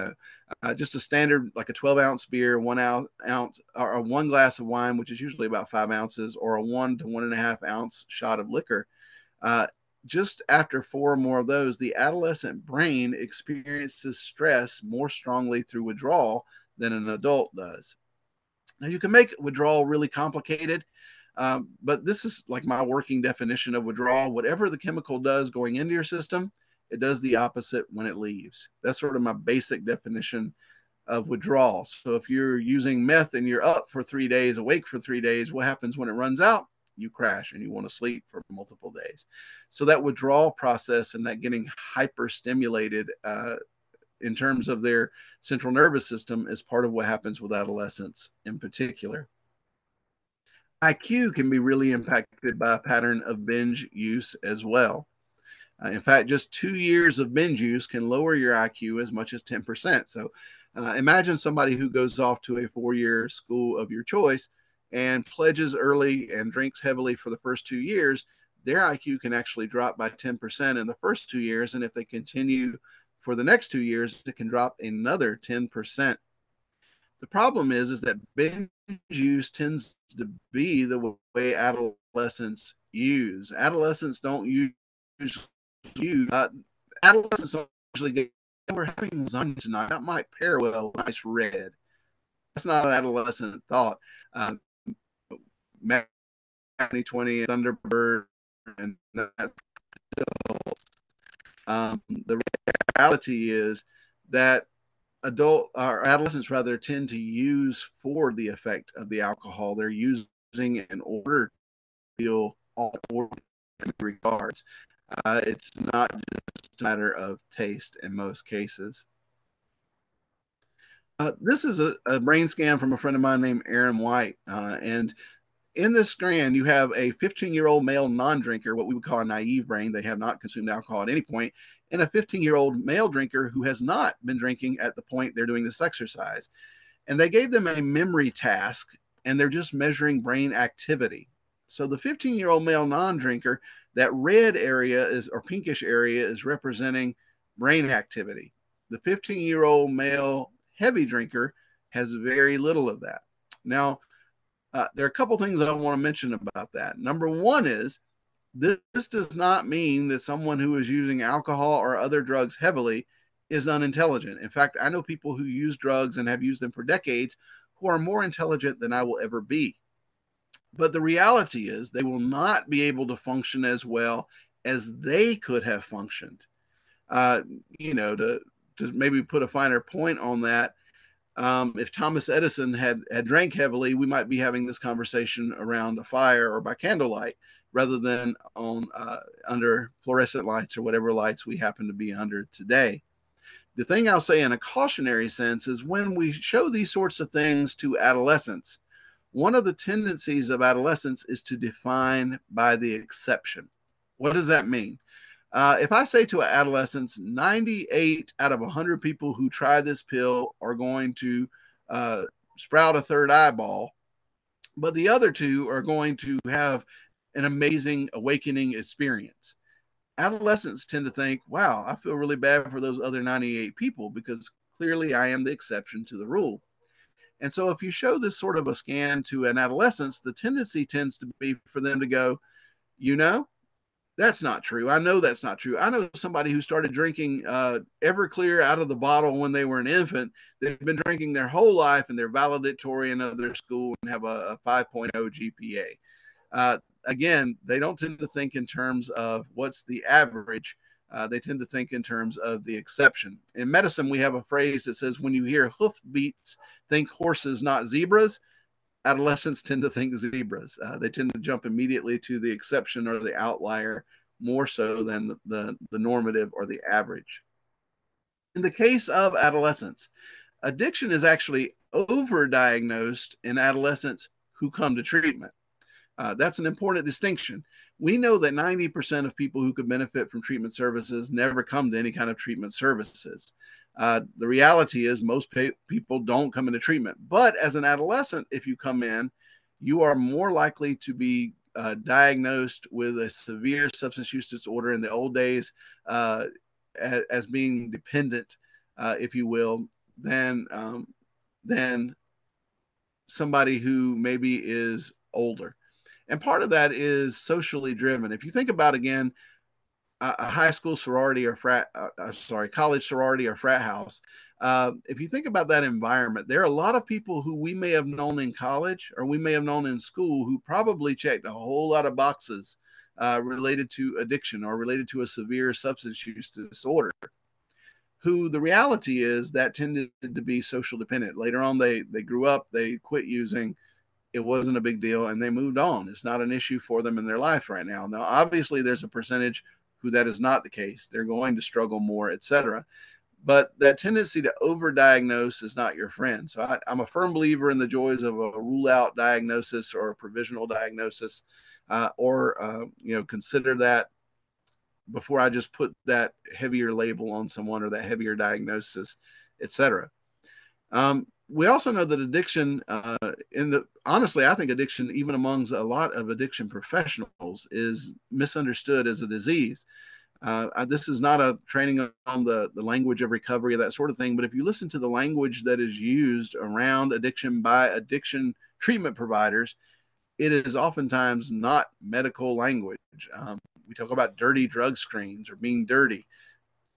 Just a standard, like a 12-ounce beer, 1 ounce, or 1 glass of wine, which is usually about 5 ounces, or a 1 to 1.5 ounce shot of liquor. Just after 4 or more of those, the adolescent brain experiences stress more strongly through withdrawal than an adult does. Now, you can make withdrawal really complicated, but this is like my working definition of withdrawal. Whatever the chemical does going into your system, it does the opposite when it leaves. That's sort of my basic definition of withdrawal. So if you're using meth and you're up for 3 days, awake for 3 days, what happens when it runs out? You crash and you want to sleep for multiple days. So that withdrawal process and that getting hyper stimulated in terms of their central nervous system is part of what happens with adolescents in particular. IQ can be really impacted by a pattern of binge use as well. In fact, just 2 years of binge use can lower your IQ as much as 10%. So imagine somebody who goes off to a 4-year school of your choice and pledges early and drinks heavily for the first 2 years. Their IQ can actually drop by 10% in the first 2 years. And if they continue for the next 2 years, it can drop another 10%. The problem is that binge use tends to be the way adolescents use. Adolescents don't use. Adolescents don't usually get, we're having lasagna tonight. That might pair well with nice red. That's not an adolescent thought. 2020 Thunderbird, and that's the reality is that adolescents rather tend to use for the effect of the alcohol. They're using in order to feel all in regards. It's not just a matter of taste in most cases. This is a brain scan from a friend of mine named Aaron White. And in this strand, you have a 15-year-old male non-drinker, what we would call a naive brain. They have not consumed alcohol at any point, and a 15-year-old male drinker who has not been drinking at the point they're doing this exercise. And they gave them a memory task, and they're just measuring brain activity. So the 15-year-old male non-drinker, that red area is, or pinkish area, is representing brain activity. The 15-year-old male heavy drinker has very little of that. Now, there are a couple things I want to mention about that. Number one is this does not mean that someone who is using alcohol or other drugs heavily is unintelligent. In fact, I know people who use drugs and have used them for decades who are more intelligent than I will ever be. But the reality is they will not be able to function as well as they could have functioned. Uh, to maybe put a finer point on that, if Thomas Edison had drank heavily, we might be having this conversation around a fire or by candlelight rather than on under fluorescent lights or whatever lights we happen to be under today. The thing I'll say in a cautionary sense is when we show these sorts of things to adolescents, one of the tendencies of adolescence is to define by the exception. What does that mean? If I say to adolescents, 98 out of 100 people who try this pill are going to uh, sprout a third eyeball, but the other two are going to have an amazing awakening experience. Adolescents tend to think, wow, I feel really bad for those other 98 people because clearly I am the exception to the rule. And so if you show this sort of a scan to an adolescence, the tendency tends to be for them to go, you know, that's not true. I know that's not true. I know somebody who started drinking Everclear out of the bottle when they were an infant. They've been drinking their whole life and they're valedictorian of their school and have a 5.0 GPA. Again, they don't tend to think in terms of what's the average. They tend to think in terms of the exception. In medicine, we have a phrase that says, when you hear hoofbeats, think horses, not zebras. Adolescents tend to think zebras. They tend to jump immediately to the exception or the outlier more so than the normative or the average. In the case of adolescents, addiction is actually overdiagnosed in adolescents who come to treatment. That's an important distinction. We know that 90% of people who could benefit from treatment services never come to any kind of treatment services. The reality is most people don't come into treatment. But as an adolescent, if you come in, you are more likely to be diagnosed with a severe substance use disorder in the old days as being dependent, if you will, than somebody who maybe is older. And part of that is socially driven. If you think about, again, a high school sorority or college sorority or frat house, if you think about that environment, there are a lot of people who we may have known in college or we may have known in school who probably checked a whole lot of boxes related to addiction or related to a severe substance use disorder, who the reality is that tended to be social dependent. Later on, they grew up, they quit using, it wasn't a big deal, and they moved on. It's not an issue for them in their life right now. Now, obviously, there's a percentage who that is not the case. They're going to struggle more, etc. But that tendency to overdiagnose is not your friend. So I'm a firm believer in the joys of a rule-out diagnosis or a provisional diagnosis, consider that before I just put that heavier label on someone or that heavier diagnosis, etc. We also know that addiction, honestly, I think addiction, even amongst a lot of addiction professionals, is misunderstood as a disease. This is not a training on the language of recovery, that sort of thing. But if you listen to the language that is used around addiction by addiction treatment providers, it is oftentimes not medical language. We talk about dirty drug screens or being dirty.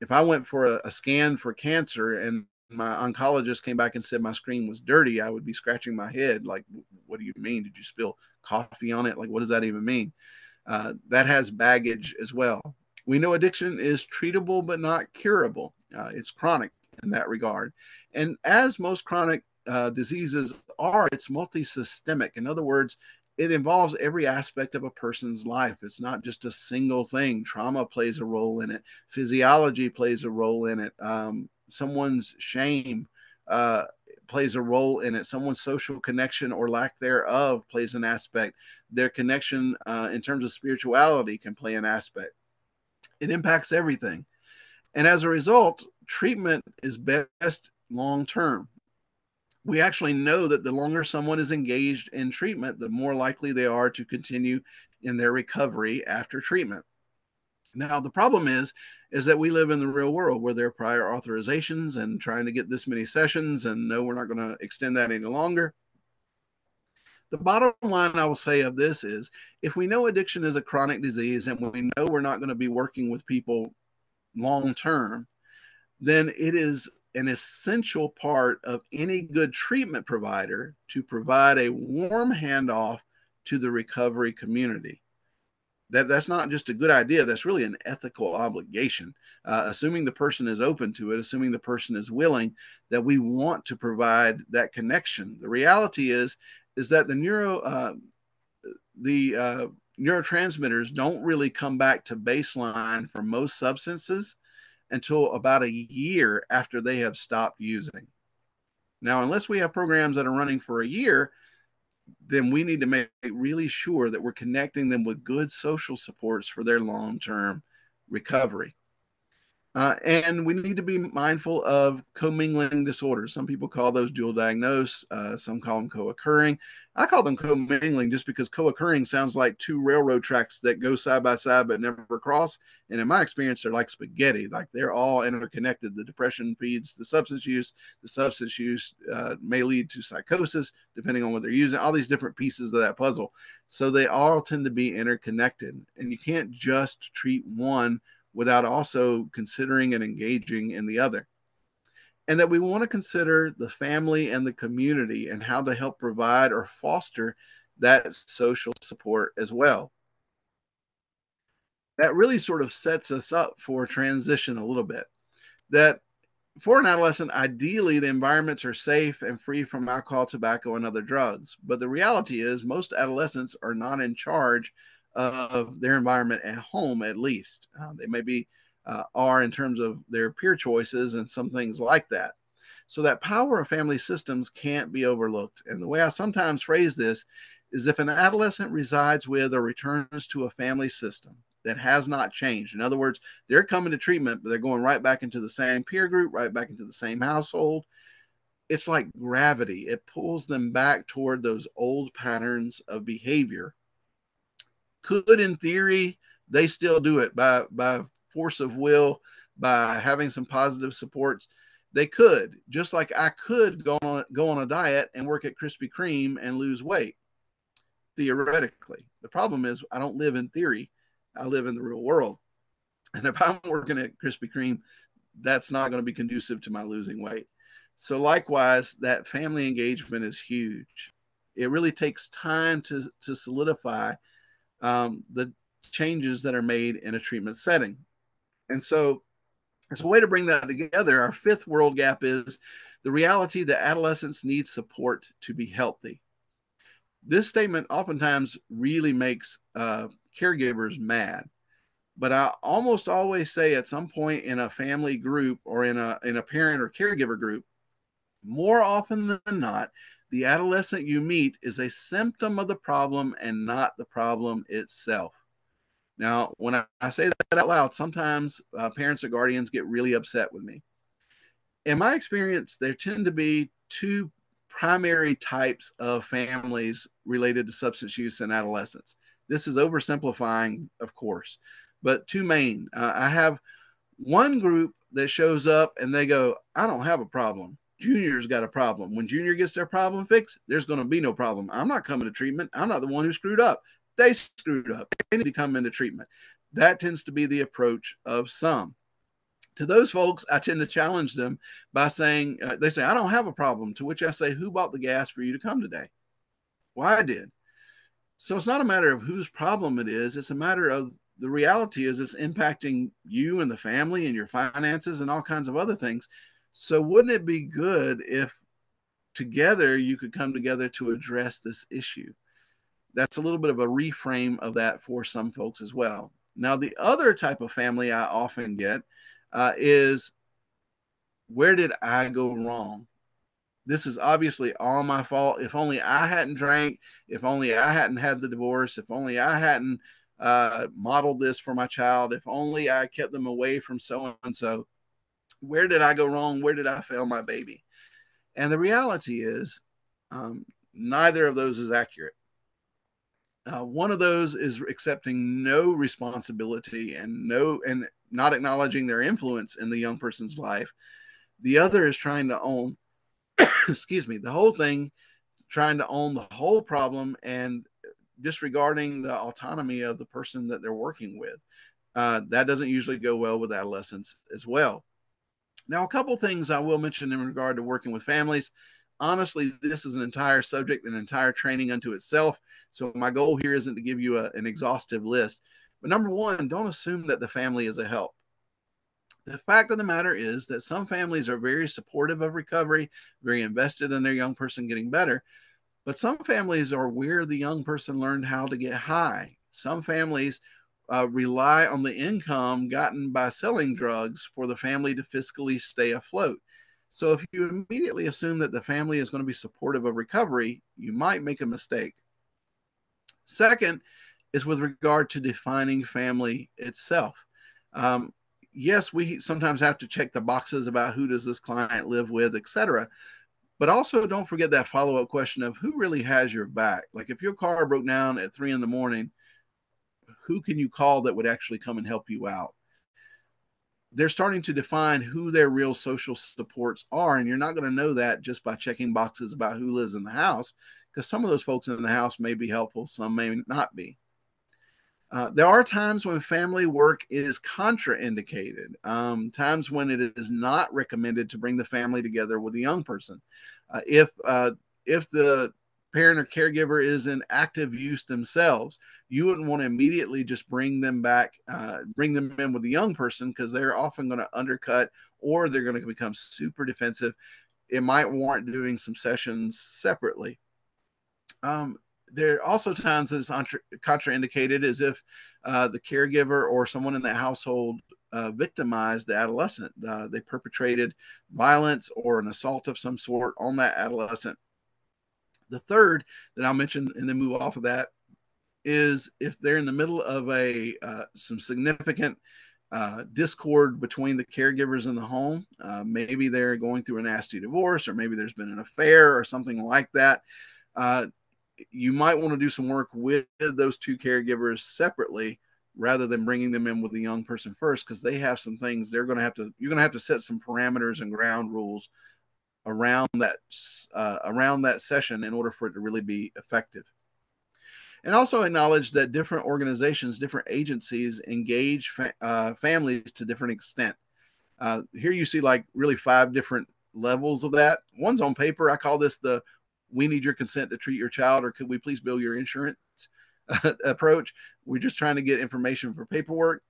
If I went for a scan for cancer and my oncologist came back and said my screen was dirty, I would be scratching my head like, what do you mean? Did you spill coffee on it? Like, what does that even mean? That has baggage as well. We know addiction is treatable but not curable. It's chronic in that regard. And as most chronic diseases are, it's multisystemic. In other words, it involves every aspect of a person's life. It's not just a single thing. Trauma plays a role in it. Physiology plays a role in it. Someone's shame plays a role in it. Someone's social connection or lack thereof plays an aspect. Their connection in terms of spirituality can play an aspect. It impacts everything. And as a result, treatment is best long term. We actually know that the longer someone is engaged in treatment, the more likely they are to continue in their recovery after treatment. Now, the problem is that we live in the real world where there are prior authorizations and trying to get this many sessions, and no, we're not going to extend that any longer. The bottom line I will say of this is if we know addiction is a chronic disease and we know we're not going to be working with people long term, then it is an essential part of any good treatment provider to provide a warm handoff to the recovery community. That's not just a good idea, that's really an ethical obligation. Assuming the person is open to it, assuming the person is willing, that we want to provide that connection. The reality is that the neurotransmitters don't really come back to baseline for most substances until about a year after they have stopped using. Now, unless we have programs that are running for a year, then we need to make really sure that we're connecting them with good social supports for their long-term recovery. And we need to be mindful of commingling disorders. Some people call those dual diagnosed. Some call them co-occurring. I call them commingling just because co-occurring sounds like two railroad tracks that go side by side but never cross. And in my experience, they're like spaghetti. Like they're all interconnected. The depression feeds the substance use. The substance use may lead to psychosis, depending on what they're using. All these different pieces of that puzzle. So they all tend to be interconnected. And you can't just treat one without also considering and engaging in the other. And that we want to consider the family and the community and how to help provide or foster that social support as well. That really sort of sets us up for transition a little bit. That for an adolescent, ideally the environments are safe and free from alcohol, tobacco, and other drugs. But the reality is most adolescents are not in charge of their environment at home, at least. They maybe are in terms of their peer choices and some things like that. So that power of family systems can't be overlooked. And the way I sometimes phrase this is if an adolescent resides with or returns to a family system that has not changed, in other words, they're coming to treatment, but they're going right back into the same peer group, right back into the same household. It's like gravity. It pulls them back toward those old patterns of behavior. Could, in theory, they still do it by force of will, by having some positive supports? They could, just like I could go on a diet and work at Krispy Kreme and lose weight, theoretically. The problem is I don't live in theory. I live in the real world. And if I'm working at Krispy Kreme, that's not going to be conducive to my losing weight. So likewise, that family engagement is huge. It really takes time to solidify the changes that are made in a treatment setting. And so, as a way to bring that together, our fifth world gap is the reality that adolescents need support to be healthy. This statement oftentimes really makes caregivers mad. But I almost always say at some point in a family group or in a parent or caregiver group, more often than not, the adolescent you meet is a symptom of the problem and not the problem itself. Now, when I say that out loud, sometimes parents or guardians get really upset with me. In my experience, there tend to be two primary types of families related to substance use in adolescence. This is oversimplifying, of course, but two main. I have one group that shows up and they go, I don't have a problem. Junior's got a problem. When Junior gets their problem fixed, there's going to be no problem. I'm not coming to treatment. I'm not the one who screwed up. They screwed up. They need to come into treatment. That tends to be the approach of some. To those folks, I tend to challenge them by saying, they say, I don't have a problem. To which I say, who bought the gas for you to come today? Well, I did. So it's not a matter of whose problem it is. It's a matter of the reality is it's impacting you and the family and your finances and all kinds of other things. So wouldn't it be good if together you could come together to address this issue? That's a little bit of a reframe of that for some folks as well. Now, the other type of family I often get is, where did I go wrong? This is obviously all my fault. If only I hadn't drank, if only I hadn't had the divorce, if only I hadn't modeled this for my child, if only I kept them away from so and so. Where did I go wrong? Where did I fail my baby? And the reality is, neither of those is accurate. One of those is accepting no responsibility and not acknowledging their influence in the young person's life. The other is trying to own, excuse me, the whole thing, trying to own the whole problem and disregarding the autonomy of the person that they're working with. That doesn't usually go well with adolescents as well. Now, a couple things I will mention in regard to working with families. Honestly, this is an entire subject, an entire training unto itself. So my goal here isn't to give you an exhaustive list. But number one, don't assume that the family is a help. The fact of the matter is that some families are very supportive of recovery, very invested in their young person getting better. But some families are where the young person learned how to get high. Some families rely on the income gotten by selling drugs for the family to fiscally stay afloat. So if you immediately assume that the family is going to be supportive of recovery, you might make a mistake. Second is with regard to defining family itself. Um, yes, we sometimes have to check the boxes about who does this client live with, etc. But also don't forget that follow-up question of who really has your back. Like if your car broke down at 3 in the morning, who can you call that would actually come and help you out? They're starting to define who their real social supports are. And you're not going to know that just by checking boxes about who lives in the house, because some of those folks in the house may be helpful, some may not be. There are times when family work is contraindicated, times when it is not recommended to bring the family together with a young person. If the parent or caregiver is in active use themselves, you wouldn't want to immediately just bring them in with a young person, because they're often going to undercut or they're going to become super defensive. It might warrant doing some sessions separately. There are also times that it's contraindicated, as if the caregiver or someone in the household victimized the adolescent. They perpetrated violence or an assault of some sort on that adolescent. The third that I'll mention and then move off of that is if they're in the middle of some significant discord between the caregivers in the home. Maybe they're going through a nasty divorce, or maybe there's been an affair or something like that. You might want to do some work with those two caregivers separately rather than bringing them in with the young person first, because they have some things you're going to have to set some parameters and ground rules around that session in order for it to really be effective. And also acknowledge that different organizations, different agencies engage families to different extent. Here you see like really 5 different levels of that. One's on paper. I call this the "we need your consent to treat your child," or "could we please bill your insurance" approach. We're just trying to get information for paperwork.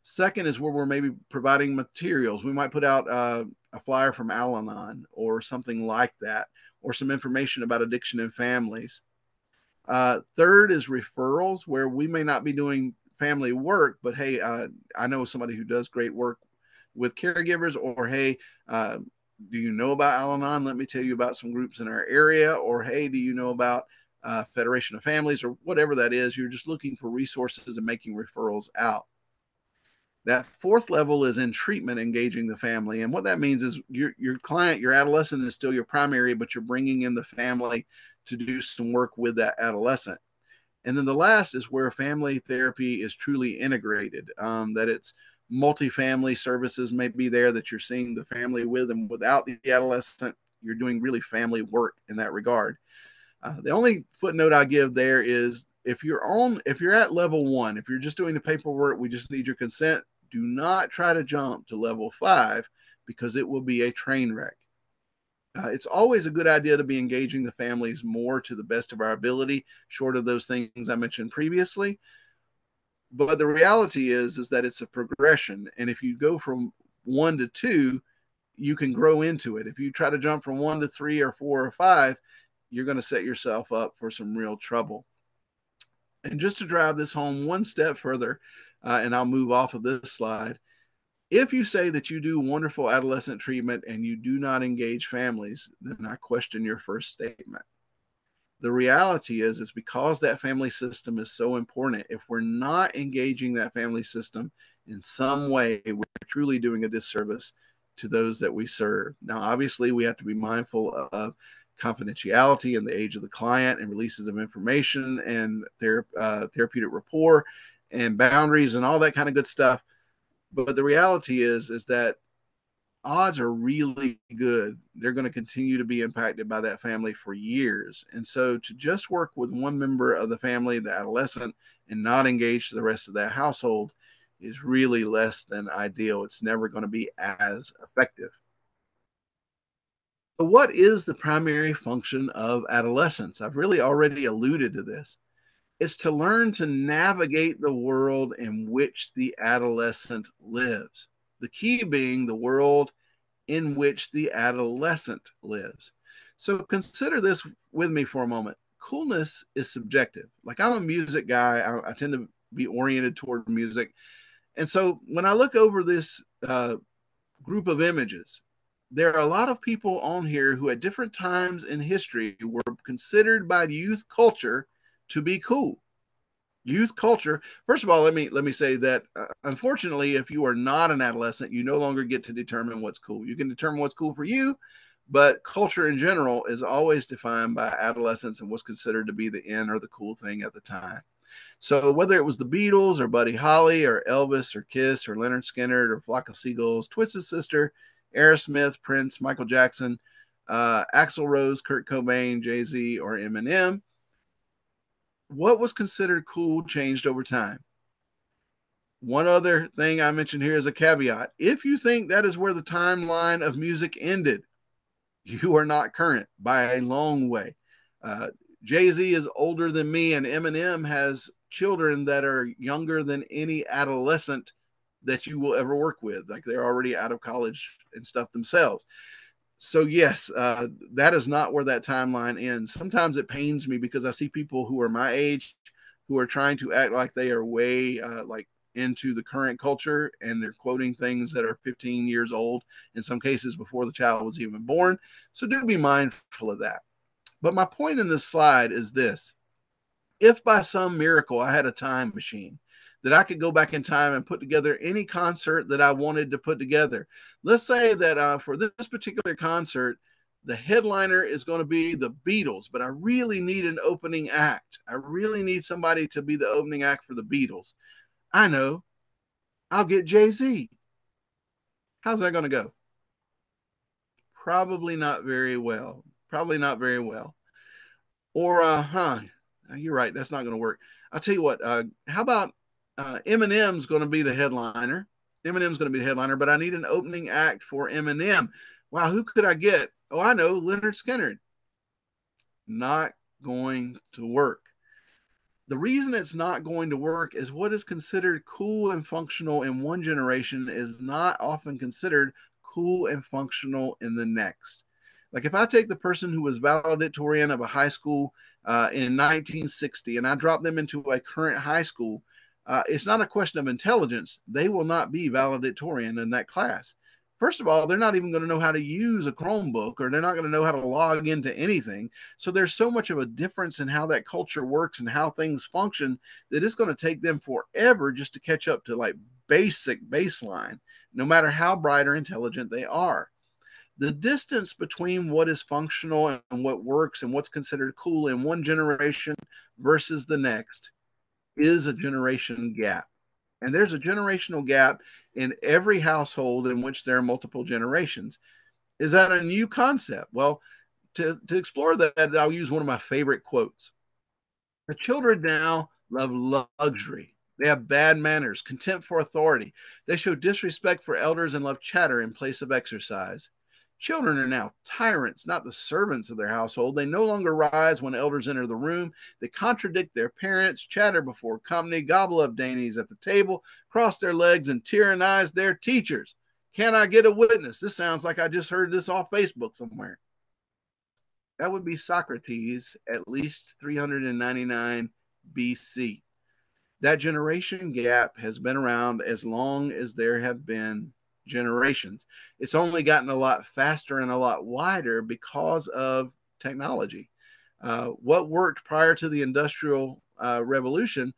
Second is where we're maybe providing materials. We might put out a flyer from Al-Anon or something like that, or some information about addiction in families. Third is referrals, where we may not be doing family work, but hey, I know somebody who does great work with caregivers, or hey, do you know about Al-Anon? Let me tell you about some groups in our area, or hey, do you know about Federation of Families, or whatever that is. You're just looking for resources and making referrals out. That fourth level is in treatment, engaging the family. And what that means is your client, your adolescent, is still your primary, but you're bringing in the family to do some work with that adolescent. And then the last is where family therapy is truly integrated, that it's multifamily services may be there that you're seeing the family with, and without the adolescent, you're doing really family work in that regard. The only footnote I give there is if you're at level 1, if you're just doing the paperwork, we just need your consent, do not try to jump to level 5, because it will be a train wreck. It's always a good idea to be engaging the families more to the best of our ability, short of those things I mentioned previously. But the reality is that it's a progression. And if you go from 1 to 2, you can grow into it. If you try to jump from 1 to 3 or 4 or 5, you're going to set yourself up for some real trouble. And just to drive this home one step further, and I'll move off of this slide. If you say that you do wonderful adolescent treatment and you do not engage families, then I question your first statement. The reality is because that family system is so important. If we're not engaging that family system in some way, we're truly doing a disservice to those that we serve. Now, obviously, we have to be mindful of confidentiality and the age of the client and releases of information and therapeutic rapport and boundaries and all that kind of good stuff. But the reality is that odds are really good they're going to continue to be impacted by that family for years. And so to just work with one member of the family, the adolescent, and not engage the rest of that household is really less than ideal. It's never going to be as effective. So what is the primary function of adolescence? I've really already alluded to this. It's to learn to navigate the world in which the adolescent lives. The key being the world in which the adolescent lives. So consider this with me for a moment. Coolness is subjective. Like, I'm a music guy, I tend to be oriented toward music. And so when I look over this group of images, there are a lot of people on here who at different times in history were considered by youth culture to be cool. Youth culture, first of all, let me say that unfortunately, if you are not an adolescent, you no longer get to determine what's cool. You can determine what's cool for you, but culture in general is always defined by adolescence and what's considered to be the in or the cool thing at the time. So whether it was the Beatles or Buddy Holly or Elvis or Kiss or Leonard Skinner or Flock of Seagulls, Twisted Sister, Aerosmith, Prince, Michael Jackson, Axl Rose, Kurt Cobain, Jay-Z, or Eminem, what was considered cool changed over time. One other thing I mentioned here is a caveat. If you think that is where the timeline of music ended, you are not current by a long way. Jay-Z is older than me, and Eminem has children that are younger than any adolescent that you will ever work with. Like, they're already out of college and stuff themselves. So yes, that is not where that timeline ends. Sometimes it pains me because I see people who are my age who are trying to act like they are way like into the current culture, and they're quoting things that are 15 years old, in some cases before the child was even born. So do be mindful of that. But my point in this slide is this: if by some miracle I had a time machine that I could go back in time and put together any concert that I wanted to put together. Let's say that for this particular concert, the headliner is going to be the Beatles, but I really need an opening act. I really need somebody to be the opening act for the Beatles. I know, I'll get Jay-Z. How's that going to go? Probably not very well. Probably not very well. Or, you're right, that's not going to work. I'll tell you what, how about Eminem's going to be the headliner? Eminem's going to be the headliner, but I need an opening act for Eminem. Wow, who could I get? Oh, I know, Leonard Skinner. Not going to work. The reason it's not going to work is what is considered cool and functional in one generation is not often considered cool and functional in the next. Like, if I take the person who was valedictorian of a high school in 1960 and I drop them into a current high school, it's not a question of intelligence. They will not be valedictorian in that class. First of all, they're not even going to know how to use a Chromebook, or they're not going to know how to log into anything. So there's so much of a difference in how that culture works and how things function that it's going to take them forever just to catch up to like basic baseline, no matter how bright or intelligent they are. The distance between what is functional and what works and what's considered cool in one generation versus the next is a generation gap. And there's a generational gap in every household in which there are multiple generations. Is that a new concept? Well, to explore that, I'll use one of my favorite quotes. The children now love luxury. They have bad manners, contempt for authority. They show disrespect for elders and love chatter in place of exercise. Children are now tyrants, not the servants of their household. They no longer rise when elders enter the room. They contradict their parents, chatter before company, gobble up dainties at the table, cross their legs, and tyrannize their teachers. Can I get a witness? This sounds like I just heard this off Facebook somewhere. That would be Socrates, at least 399 BC. That generation gap has been around as long as there have been generations. It's only gotten a lot faster and a lot wider because of technology. What worked prior to the Industrial Revolution,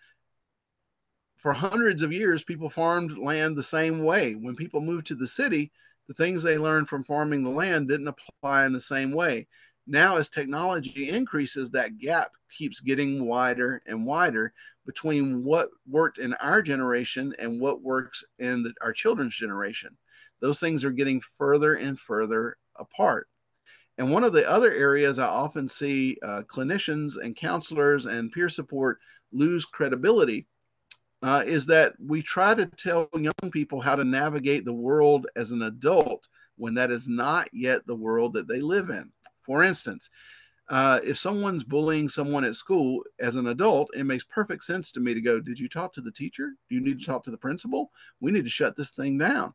for hundreds of years, people farmed land the same way. When people moved to the city, the things they learned from farming the land didn't apply in the same way. Now, as technology increases, that gap keeps getting wider and wider between what worked in our generation and what works in our children's generation. Those things are getting further and further apart. And one of the other areas I often see clinicians and counselors and peer support lose credibility is that we try to tell young people how to navigate the world as an adult when that is not yet the world that they live in. For instance, if someone's bullying someone at school as an adult, it makes perfect sense to me to go, did you talk to the teacher? Do you need to talk to the principal? We need to shut this thing down.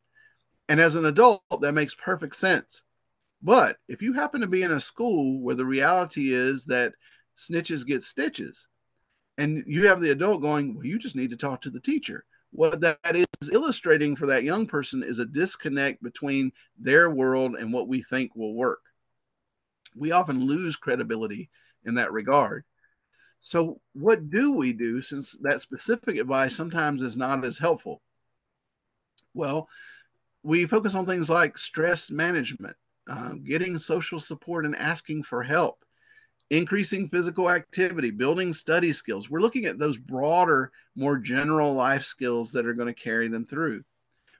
And as an adult, that makes perfect sense. But if you happen to be in a school where the reality is that snitches get stitches, and you have the adult going, well, you just need to talk to the teacher. What that is illustrating for that young person is a disconnect between their world and what we think will work. We often lose credibility in that regard. So, what do we do since that specific advice sometimes is not as helpful? Well, we focus on things like stress management, getting social support and asking for help, increasing physical activity, building study skills. We're looking at those broader, more general life skills that are going to carry them through.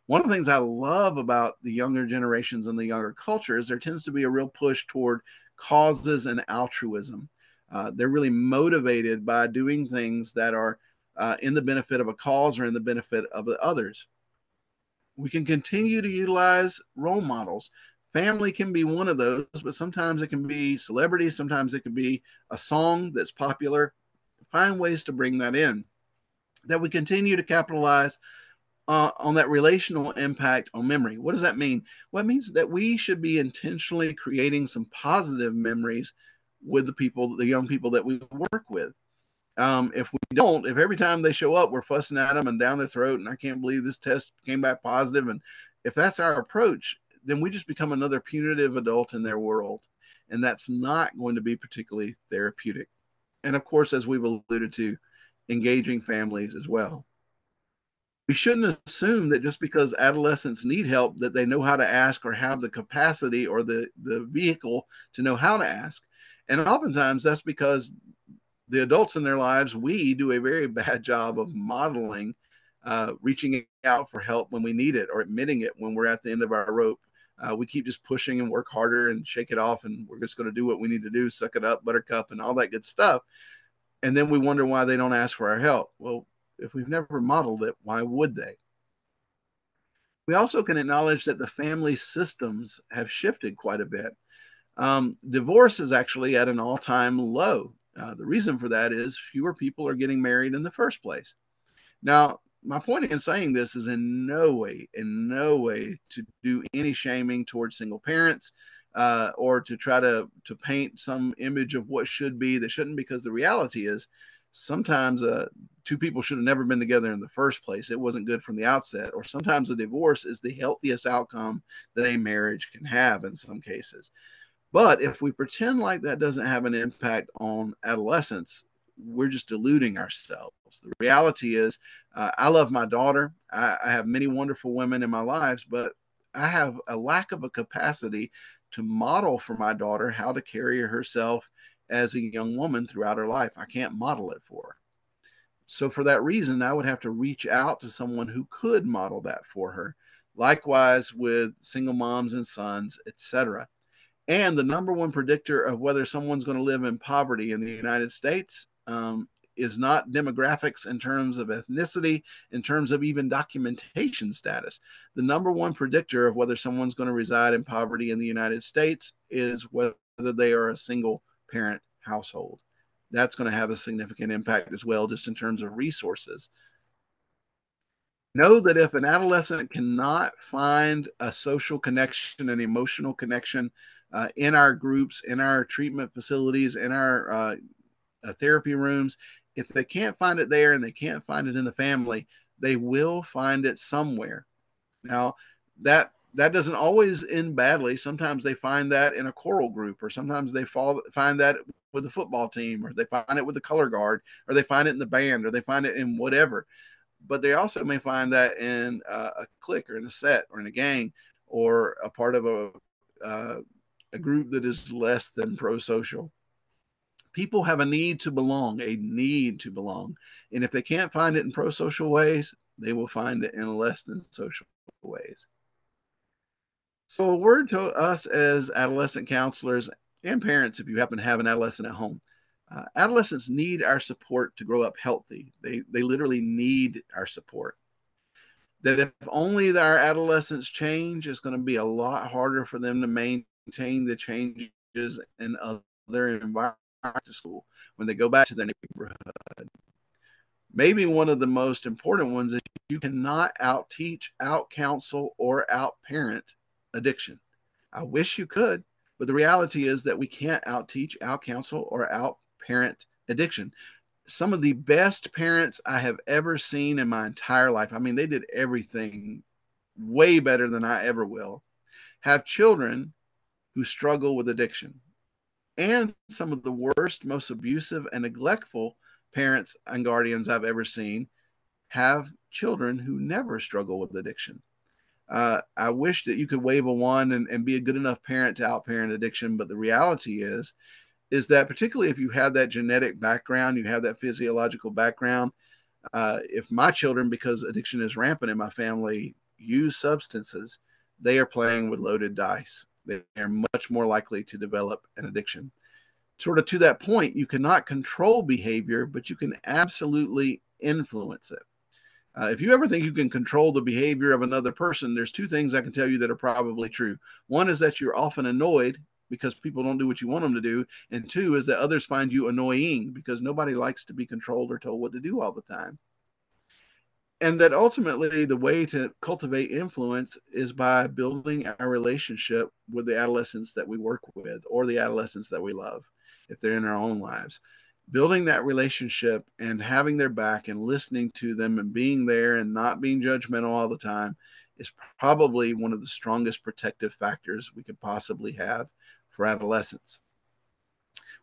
One of the things I love about the younger generations and the younger culture is there tends to be a real push toward causes and altruism. They're really motivated by doing things that are in the benefit of a cause or in the benefit of the others. We can continue to utilize role models. Family can be one of those, but sometimes it can be celebrities, sometimes it can be a song that's popular. Find ways to bring that in. That we continue to capitalize on that relational impact on memory. What does that mean? Well, it means that we should be intentionally creating some positive memories with the people, the young people that we work with. If we don't, if every time they show up, we're fussing at them and down their throat, and I can't believe this test came back positive, and if that's our approach, then we just become another punitive adult in their world. And that's not going to be particularly therapeutic. And of course, as we've alluded to, engaging families as well. We shouldn't assume that just because adolescents need help that they know how to ask or have the capacity or the vehicle to know how to ask. And oftentimes that's because the adults in their lives, we do a very bad job of modeling reaching out for help when we need it or admitting it when we're at the end of our rope. We keep just pushing and work harder and shake it off, and we're just going to do what we need to do, suck it up, buttercup, and all that good stuff. And then we wonder why they don't ask for our help. Well, if we've never modeled it, why would they? We also can acknowledge that the family systems have shifted quite a bit. Divorce is actually at an all-time low. The reason for that is fewer people are getting married in the first place. Now, my point in saying this is in no way to do any shaming towards single parents or to try to paint some image of what should be that shouldn't, because the reality is sometimes two people should have never been together in the first place. It wasn't good from the outset. Or sometimes a divorce is the healthiest outcome that a marriage can have in some cases. But if we pretend like that doesn't have an impact on adolescence, we're just deluding ourselves. The reality is, I love my daughter. I have many wonderful women in my lives, but I have a lack of a capacity to model for my daughter how to carry herself as a young woman throughout her life. I can't model it for her. So, for that reason, I would have to reach out to someone who could model that for her. Likewise with single moms and sons, etc. And the number one predictor of whether someone's going to live in poverty in the United States is not demographics in terms of ethnicity, in terms of even documentation status. The number one predictor of whether someone's going to reside in poverty in the United States is whether they are a single parent household. That's going to have a significant impact as well, just in terms of resources. Know that if an adolescent cannot find a social connection, an emotional connection in our groups, in our treatment facilities, in our therapy rooms, if they can't find it there and they can't find it in the family, they will find it somewhere. Now, that doesn't always end badly. Sometimes they find that in a choral group, or sometimes they find that with the football team, or they find it with the color guard, or they find it in the band, or they find it in whatever. But they also may find that in a clique or in a set or in a gang or a part of a a group that is less than pro-social. People have a need to belong, a need to belong. And if they can't find it in pro-social ways, they will find it in less than social ways. So a word to us as adolescent counselors and parents, if you happen to have an adolescent at home. Adolescents need our support to grow up healthy. They literally need our support. That if only our adolescents change, it's going to be a lot harder for them to maintain the changes in other environments to school when they go back to their neighborhood. Maybe one of the most important ones is you cannot out teach, out counsel, or out parent addiction. I wish you could, but the reality is that we can't out teach, out counsel, or out parent addiction. Some of the best parents I have ever seen in my entire life, I mean, they did everything way better than I ever will, have children who struggle with addiction. And some of the worst, most abusive, and neglectful parents and guardians I've ever seen have children who never struggle with addiction. I wish that you could wave a wand and be a good enough parent to outparent addiction, but the reality is that particularly if you have that genetic background, you have that physiological background. If my children, because addiction is rampant in my family, use substances, they are playing with loaded dice. They are much more likely to develop an addiction. Sort of to that point, you cannot control behavior, but you can absolutely influence it. If you ever think you can control the behavior of another person, there's two things I can tell you that are probably true. One is that you're often annoyed because people don't do what you want them to do. And two is that others find you annoying because nobody likes to be controlled or told what to do all the time. And that ultimately the way to cultivate influence is by building our relationship with the adolescents that we work with or the adolescents that we love, if they're in our own lives. Building that relationship and having their back and listening to them and being there and not being judgmental all the time is probably one of the strongest protective factors we could possibly have for adolescents.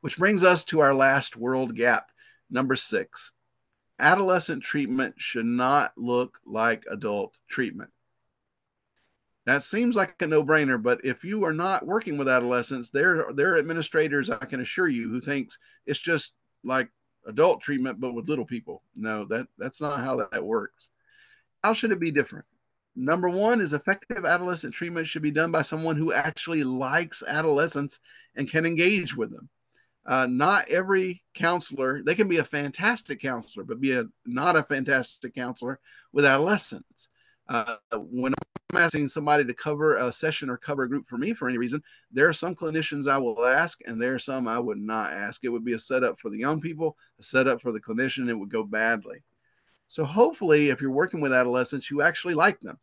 Which brings us to our last world gap, number 6. Adolescent treatment should not look like adult treatment. That seems like a no-brainer, but if you are not working with adolescents, there are administrators, I can assure you, who thinks it's just like adult treatment, but with little people. No, that's not how that works. How should it be different? Number one is effective adolescent treatment should be done by someone who actually likes adolescents and can engage with them. Not every counselor, they can be a fantastic counselor, but not a fantastic counselor with adolescents. When I'm asking somebody to cover a session or cover a group for me for any reason, there are some clinicians I will ask, and there are some I would not ask. It would be a setup for the young people, a setup for the clinician. It would go badly. So hopefully, if you're working with adolescents, you actually like them.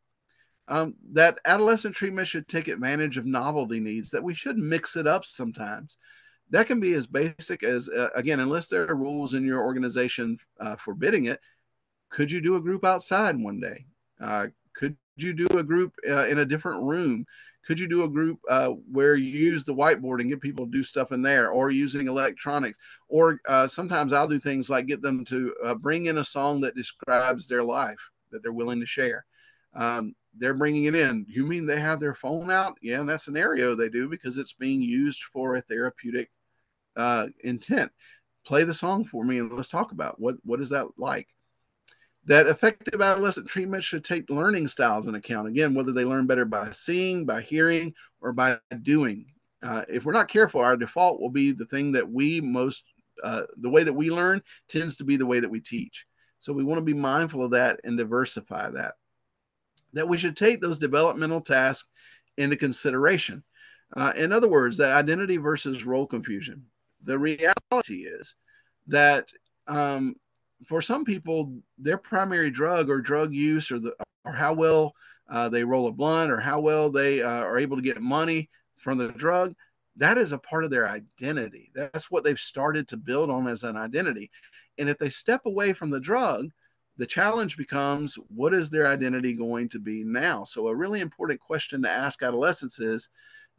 That adolescent treatment should take advantage of novelty needs, that we should mix it up sometimes. That can be as basic as, again, unless there are rules in your organization forbidding it, could you do a group outside one day? Could you do a group in a different room? Could you do a group where you use the whiteboard and get people to do stuff in there, or using electronics? Or sometimes I'll do things like get them to bring in a song that describes their life that they're willing to share. They're bringing it in. You mean they have their phone out? Yeah, in that scenario they do, because it's being used for a therapeutic intent. Play the song for me and let's talk about what is that like. That effective adolescent treatment should take learning styles in account. Again, whether they learn better by seeing, by hearing, or by doing. If we're not careful, our default will be the thing that the way that we learn tends to be the way that we teach. So we want to be mindful of that and diversify that. That we should take those developmental tasks into consideration. In other words, that identity versus role confusion. The reality is that for some people, their primary drug or drug use or how well they roll a blunt or how well they are able to get money from the drug, that is a part of their identity. That's what they've started to build on as an identity. And if they step away from the drug, the challenge becomes, what is their identity going to be now? So a really important question to ask adolescents is,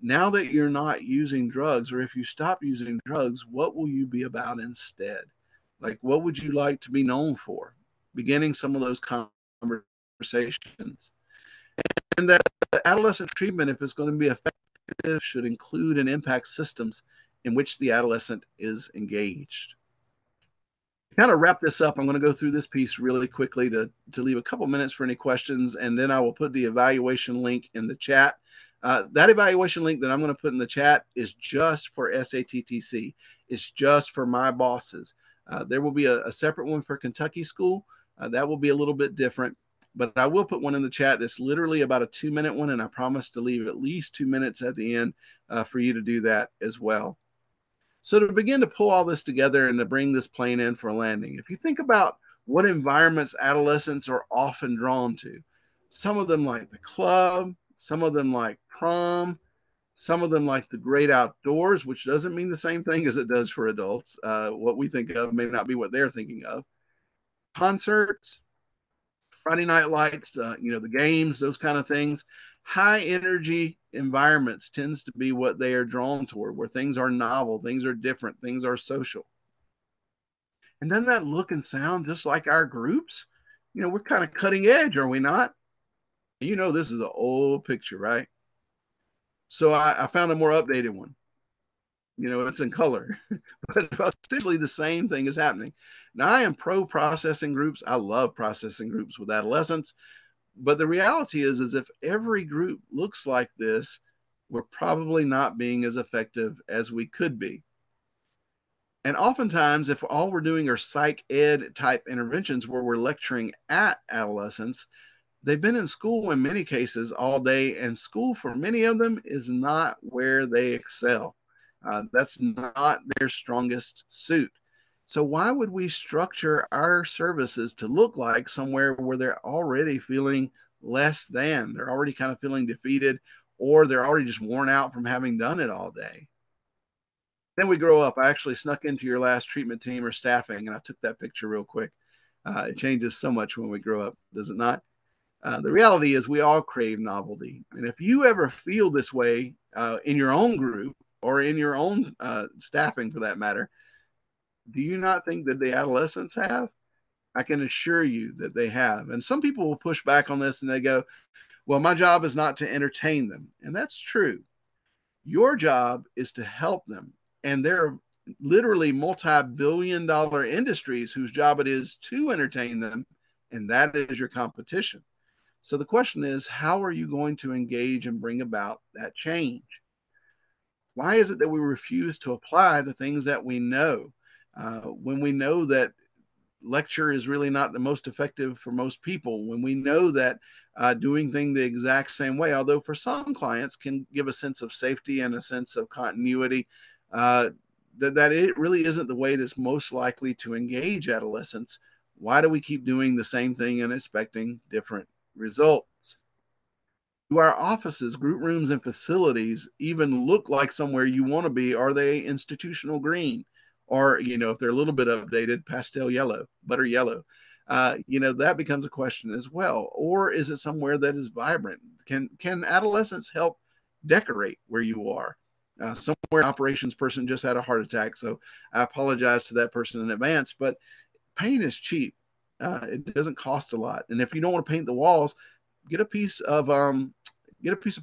now that you're not using drugs, or if you stop using drugs, what will you be about instead? Like, what would you like to be known for? Beginning some of those conversations. And that adolescent treatment, if it's going to be effective, should include and impact systems in which the adolescent is engaged. To kind of wrap this up, I'm going to go through this piece really quickly to leave a couple minutes for any questions, and then I will put the evaluation link in the chat. That evaluation link that I'm going to put in the chat is just for SATTC. It's just for my bosses. There will be a separate one for Kentucky School. That will be a little bit different, but I will put one in the chat that's literally about a 2-minute one, and I promise to leave at least 2 minutes at the end for you to do that as well. So to begin to pull all this together and to bring this plane in for a landing, if you think about what environments adolescents are often drawn to, some of them like the club, some of them like prom, some of them like the great outdoors, which doesn't mean the same thing as it does for adults. What we think of may not be what they're thinking of. Concerts, Friday night lights, the games, those kind of things. High energy environments tends to be what they are drawn toward, where things are novel, things are different, things are social. And doesn't that look and sound just like our groups? We're kind of cutting edge, are we not? This is an old picture, right? So I found a more updated one. It's in color, but essentially the same thing is happening. Now, I am pro processing groups. I love processing groups with adolescents. But the reality is if every group looks like this, we're probably not being as effective as we could be. And oftentimes, if all we're doing are psych ed type interventions where we're lecturing at adolescents, they've been in school in many cases all day, and school for many of them is not where they excel. That's not their strongest suit. So why would we structure our services to look like somewhere where they're already feeling less than? They're already kind of feeling defeated, or they're already just worn out from having done it all day. Then we grow up. I actually snuck into your last treatment team or staffing, and I took that picture real quick. It changes so much when we grow up, does it not? The reality is we all crave novelty. And if you ever feel this way in your own group or in your own staffing for that matter, do you not think that the adolescents have? I can assure you that they have. And some people will push back on this and they go, well, my job is not to entertain them. And that's true. Your job is to help them. And there are literally multi-billion dollar industries whose job it is to entertain them. And that is your competition. So the question is, how are you going to engage and bring about that change? Why is it that we refuse to apply the things that we know when we know that lecture is really not the most effective for most people, when we know that doing things the exact same way, although for some clients can give a sense of safety and a sense of continuity, that it really isn't the way that's most likely to engage adolescents. Why do we keep doing the same thing and expecting different results? Do our offices, group rooms, and facilities even look like somewhere you want to be? Are they institutional green? Or, if they're a little bit updated, pastel yellow, butter yellow? That becomes a question as well. Or is it somewhere that is vibrant? Can adolescents help decorate where you are? Somewhere operations person just had a heart attack, so I apologize to that person in advance, but paint is cheap. It doesn't cost a lot. And if you don't want to paint the walls, get a piece of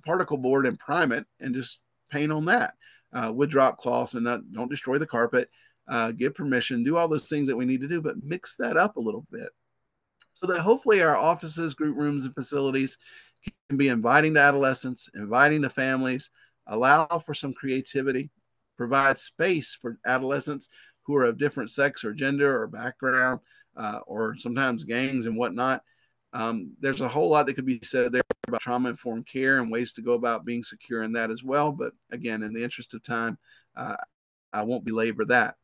particle board and prime it and just paint on that with drop cloths, and don't destroy the carpet. Give permission, do all those things that we need to do, but mix that up a little bit so that hopefully our offices, group rooms, and facilities can be inviting to adolescents, inviting to families, allow for some creativity, provide space for adolescents who are of different sex or gender or background, or sometimes gangs and whatnot. There's a whole lot that could be said there about trauma-informed care and ways to go about being secure in that as well. But again, in the interest of time, I won't belabor that.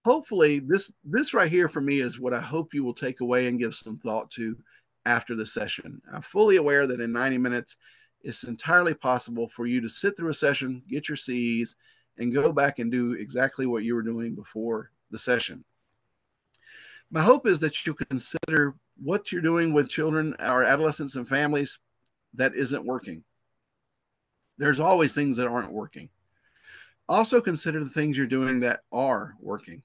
Hopefully, this right here for me is what I hope you will take away and give some thought to after the session. I'm fully aware that in 90 minutes, it's entirely possible for you to sit through a session, get your CEs, and go back and do exactly what you were doing before the session. My hope is that you consider what you're doing with children or adolescents and families that isn't working. There's always things that aren't working. Also consider the things you're doing that are working.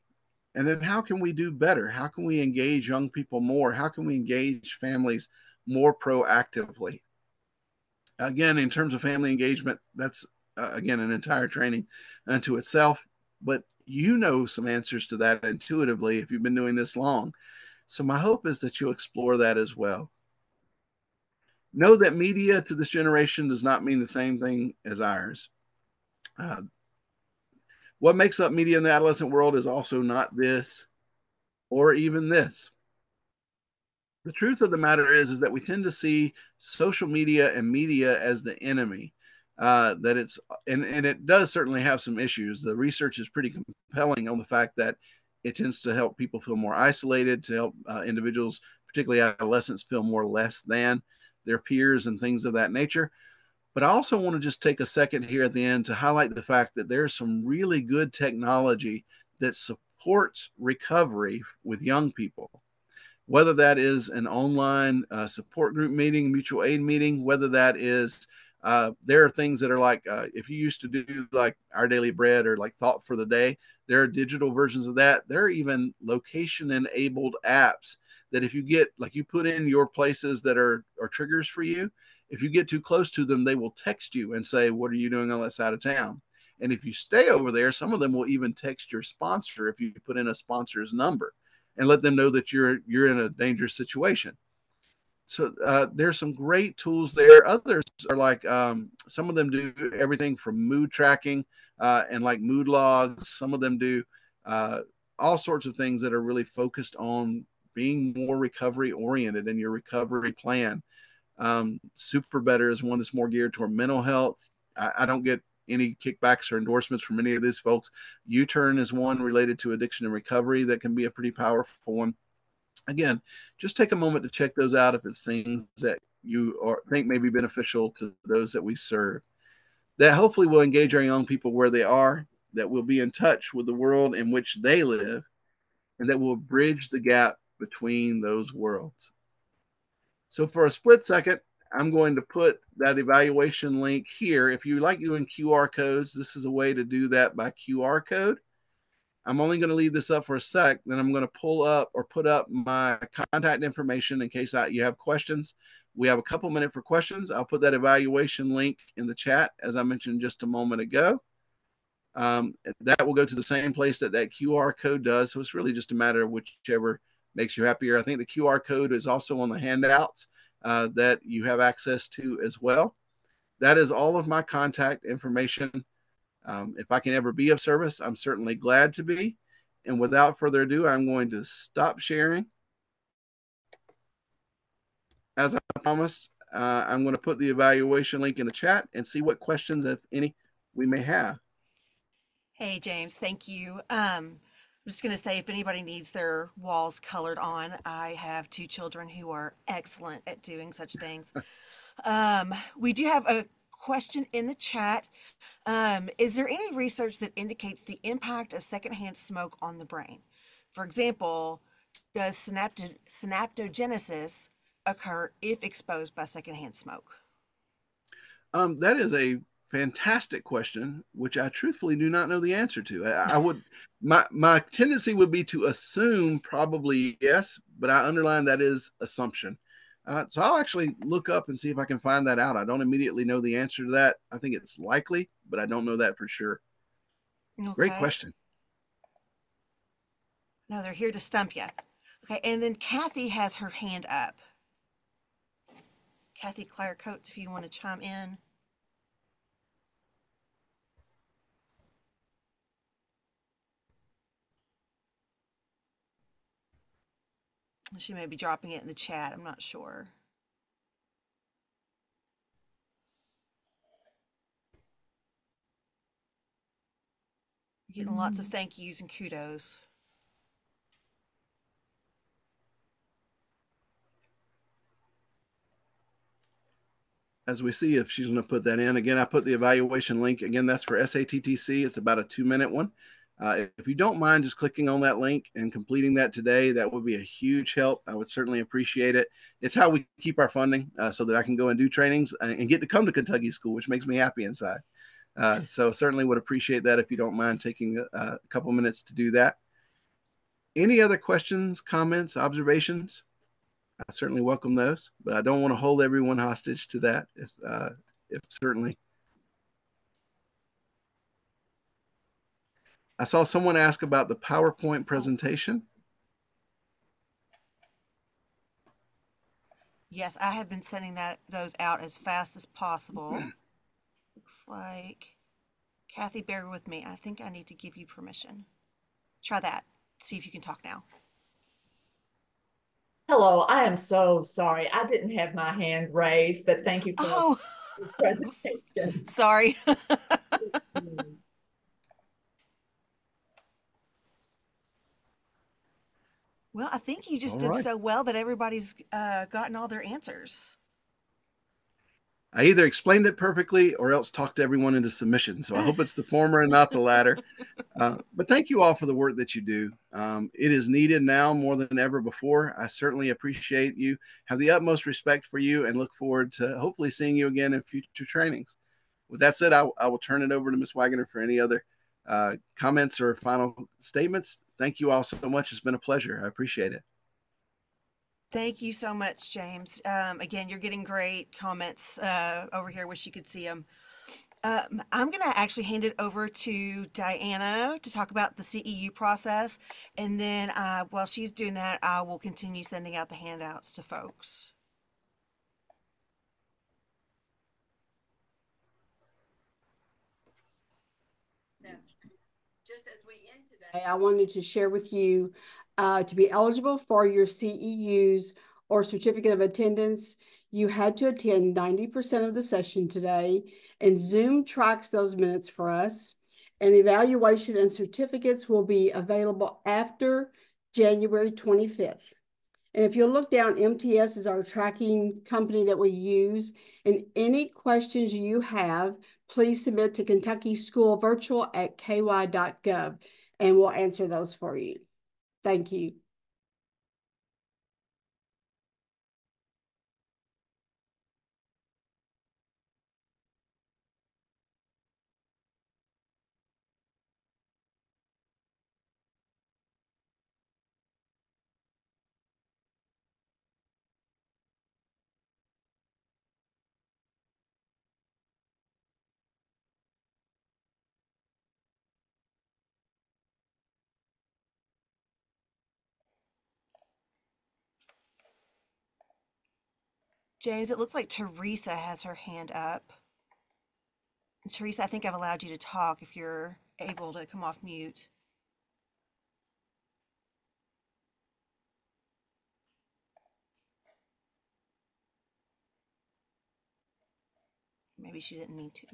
And then how can we do better? How can we engage young people more? How can we engage families more proactively? Again, in terms of family engagement, that's again an entire training unto itself. But you know some answers to that intuitively if you've been doing this long. So my hope is that you'll explore that as well. Know that media to this generation does not mean the same thing as ours. Uh, what makes up media in the adolescent world is also not this or even this. The truth of the matter is that we tend to see social media and media as the enemy. That it's and it does certainly have some issues. The research is pretty compelling on the fact that it tends to help people feel more isolated, to help individuals, particularly adolescents, feel more less than their peers and things of that nature. But I also want to just take a second here at the end to highlight the fact that there's some really good technology that supports recovery with young people, whether that is an online support group meeting, mutual aid meeting, whether that is there are things that are like if you used to do like Our Daily Bread or like Thought for the Day, there are digital versions of that. There are even location enabled apps that if you get like you put in your places that are triggers for you, if you get too close to them, they will text you and say, "What are you doing on that side of town?" And if you stay over there, some of them will even text your sponsor if you put in a sponsor's number and let them know that you're in a dangerous situation. So there's some great tools there. Others are like some of them do everything from mood tracking and like mood logs. Some of them do uh, all sorts of things that are really focused on being more recovery oriented in your recovery plan. Super Better is one that's more geared toward mental health. I don't get any kickbacks or endorsements from any of these folks. U-Turn is one related to addiction and recovery that can be a pretty powerful one. Again, just take a moment to check those out if it's things that you or think may be beneficial to those that we serve. That hopefully will engage our young people where they are, that will be in touch with the world in which they live, and that will bridge the gap between those worlds. So for a split second, I'm going to put that evaluation link here. If you like doing QR codes, this is a way to do that by QR code. I'm only going to leave this up for a sec. Then I'm going to pull up or put up my contact information in case you have questions. We have a couple minutes for questions. I'll put that evaluation link in the chat, as I mentioned just a moment ago. That will go to the same place that QR code does. So it's really just a matter of whichever makes you happier. I think the QR code is also on the handouts that you have access to as well. That is all of my contact information. If I can ever be of service, I'm certainly glad to be. And without further ado, I'm going to stop sharing. As I promised, I'm going to put the evaluation link in the chat and see what questions, if any, we may have. Hey, James, thank you. I'm just going to say if anybody needs their walls colored on, I have two children who are excellent at doing such things. We do have a question in the chat. Is there any research that indicates the impact of secondhand smoke on the brain? For example, does synaptogenesis occur if exposed by secondhand smoke? That is a fantastic question, which I truthfully do not know the answer to. I would my tendency would be to assume probably yes, but I underline that is assumption. So I'll actually look up and see if I can find that out. I don't immediately know the answer to that. I think it's likely, but I don't know that for sure. Great Okay. question. No, they're here to stump you. Okay, and then Kathy has her hand up. Kathy Claire Coates, if you want to chime in. She may be dropping it in the chat. I'm not sure. You're getting lots of thank yous and kudos. As we see if she's going to put that in. Again, I put the evaluation link. Again, that's for SATTC. It's about a 2-minute one. If you don't mind just clicking on that link and completing that today, that would be a huge help. I would certainly appreciate it. It's how we keep our funding so that I can go and do trainings and get to come to Kentucky School, which makes me happy inside. So certainly would appreciate that if you don't mind taking a couple minutes to do that. Any other questions, comments, observations? I certainly welcome those, but I don't want to hold everyone hostage to that. if certainly. I saw someone ask about the PowerPoint Oh, presentation. yes, I have been sending those out as fast as possible. Looks like Kathy, bear with me. I think I need to give you permission. Try that. See if you can talk now. Hello, I am so sorry. I didn't have my hand raised, but thank you for Oh, the presentation. sorry. Well, I think you just All did right. so well that everybody's gotten all their answers. I either explained it perfectly or else talked everyone into submission. So I hope it's the former and not the latter. But thank you all for the work that you do. It is needed now more than ever before. I certainly appreciate you, have the utmost respect for you, and look forward to hopefully seeing you again in future trainings. With that said, I will turn it over to Ms. Wagner for any other comments or final statements. Thank you all so much. It's been a pleasure. I appreciate it. Thank you so much, James. Again, you're getting great comments over here. Wish you could see them. I'm going to actually hand it over to Diana to talk about the CEU process. And then while she's doing that, I will continue sending out the handouts to folks. Just as we end today, I wanted to share with you to be eligible for your CEUs or certificate of attendance, you had to attend 90% of the session today, and Zoom tracks those minutes for us. And evaluation and certificates will be available after January 25th. And if you'll look down, MTS is our tracking company that we use. And any questions you have, please submit to Kentucky School Virtual at ky.gov, and we'll answer those for you. Thank you. James, it looks like Teresa has her hand up. And Teresa, I think I've allowed you to talk if you're able to come off mute. Maybe she didn't mean to.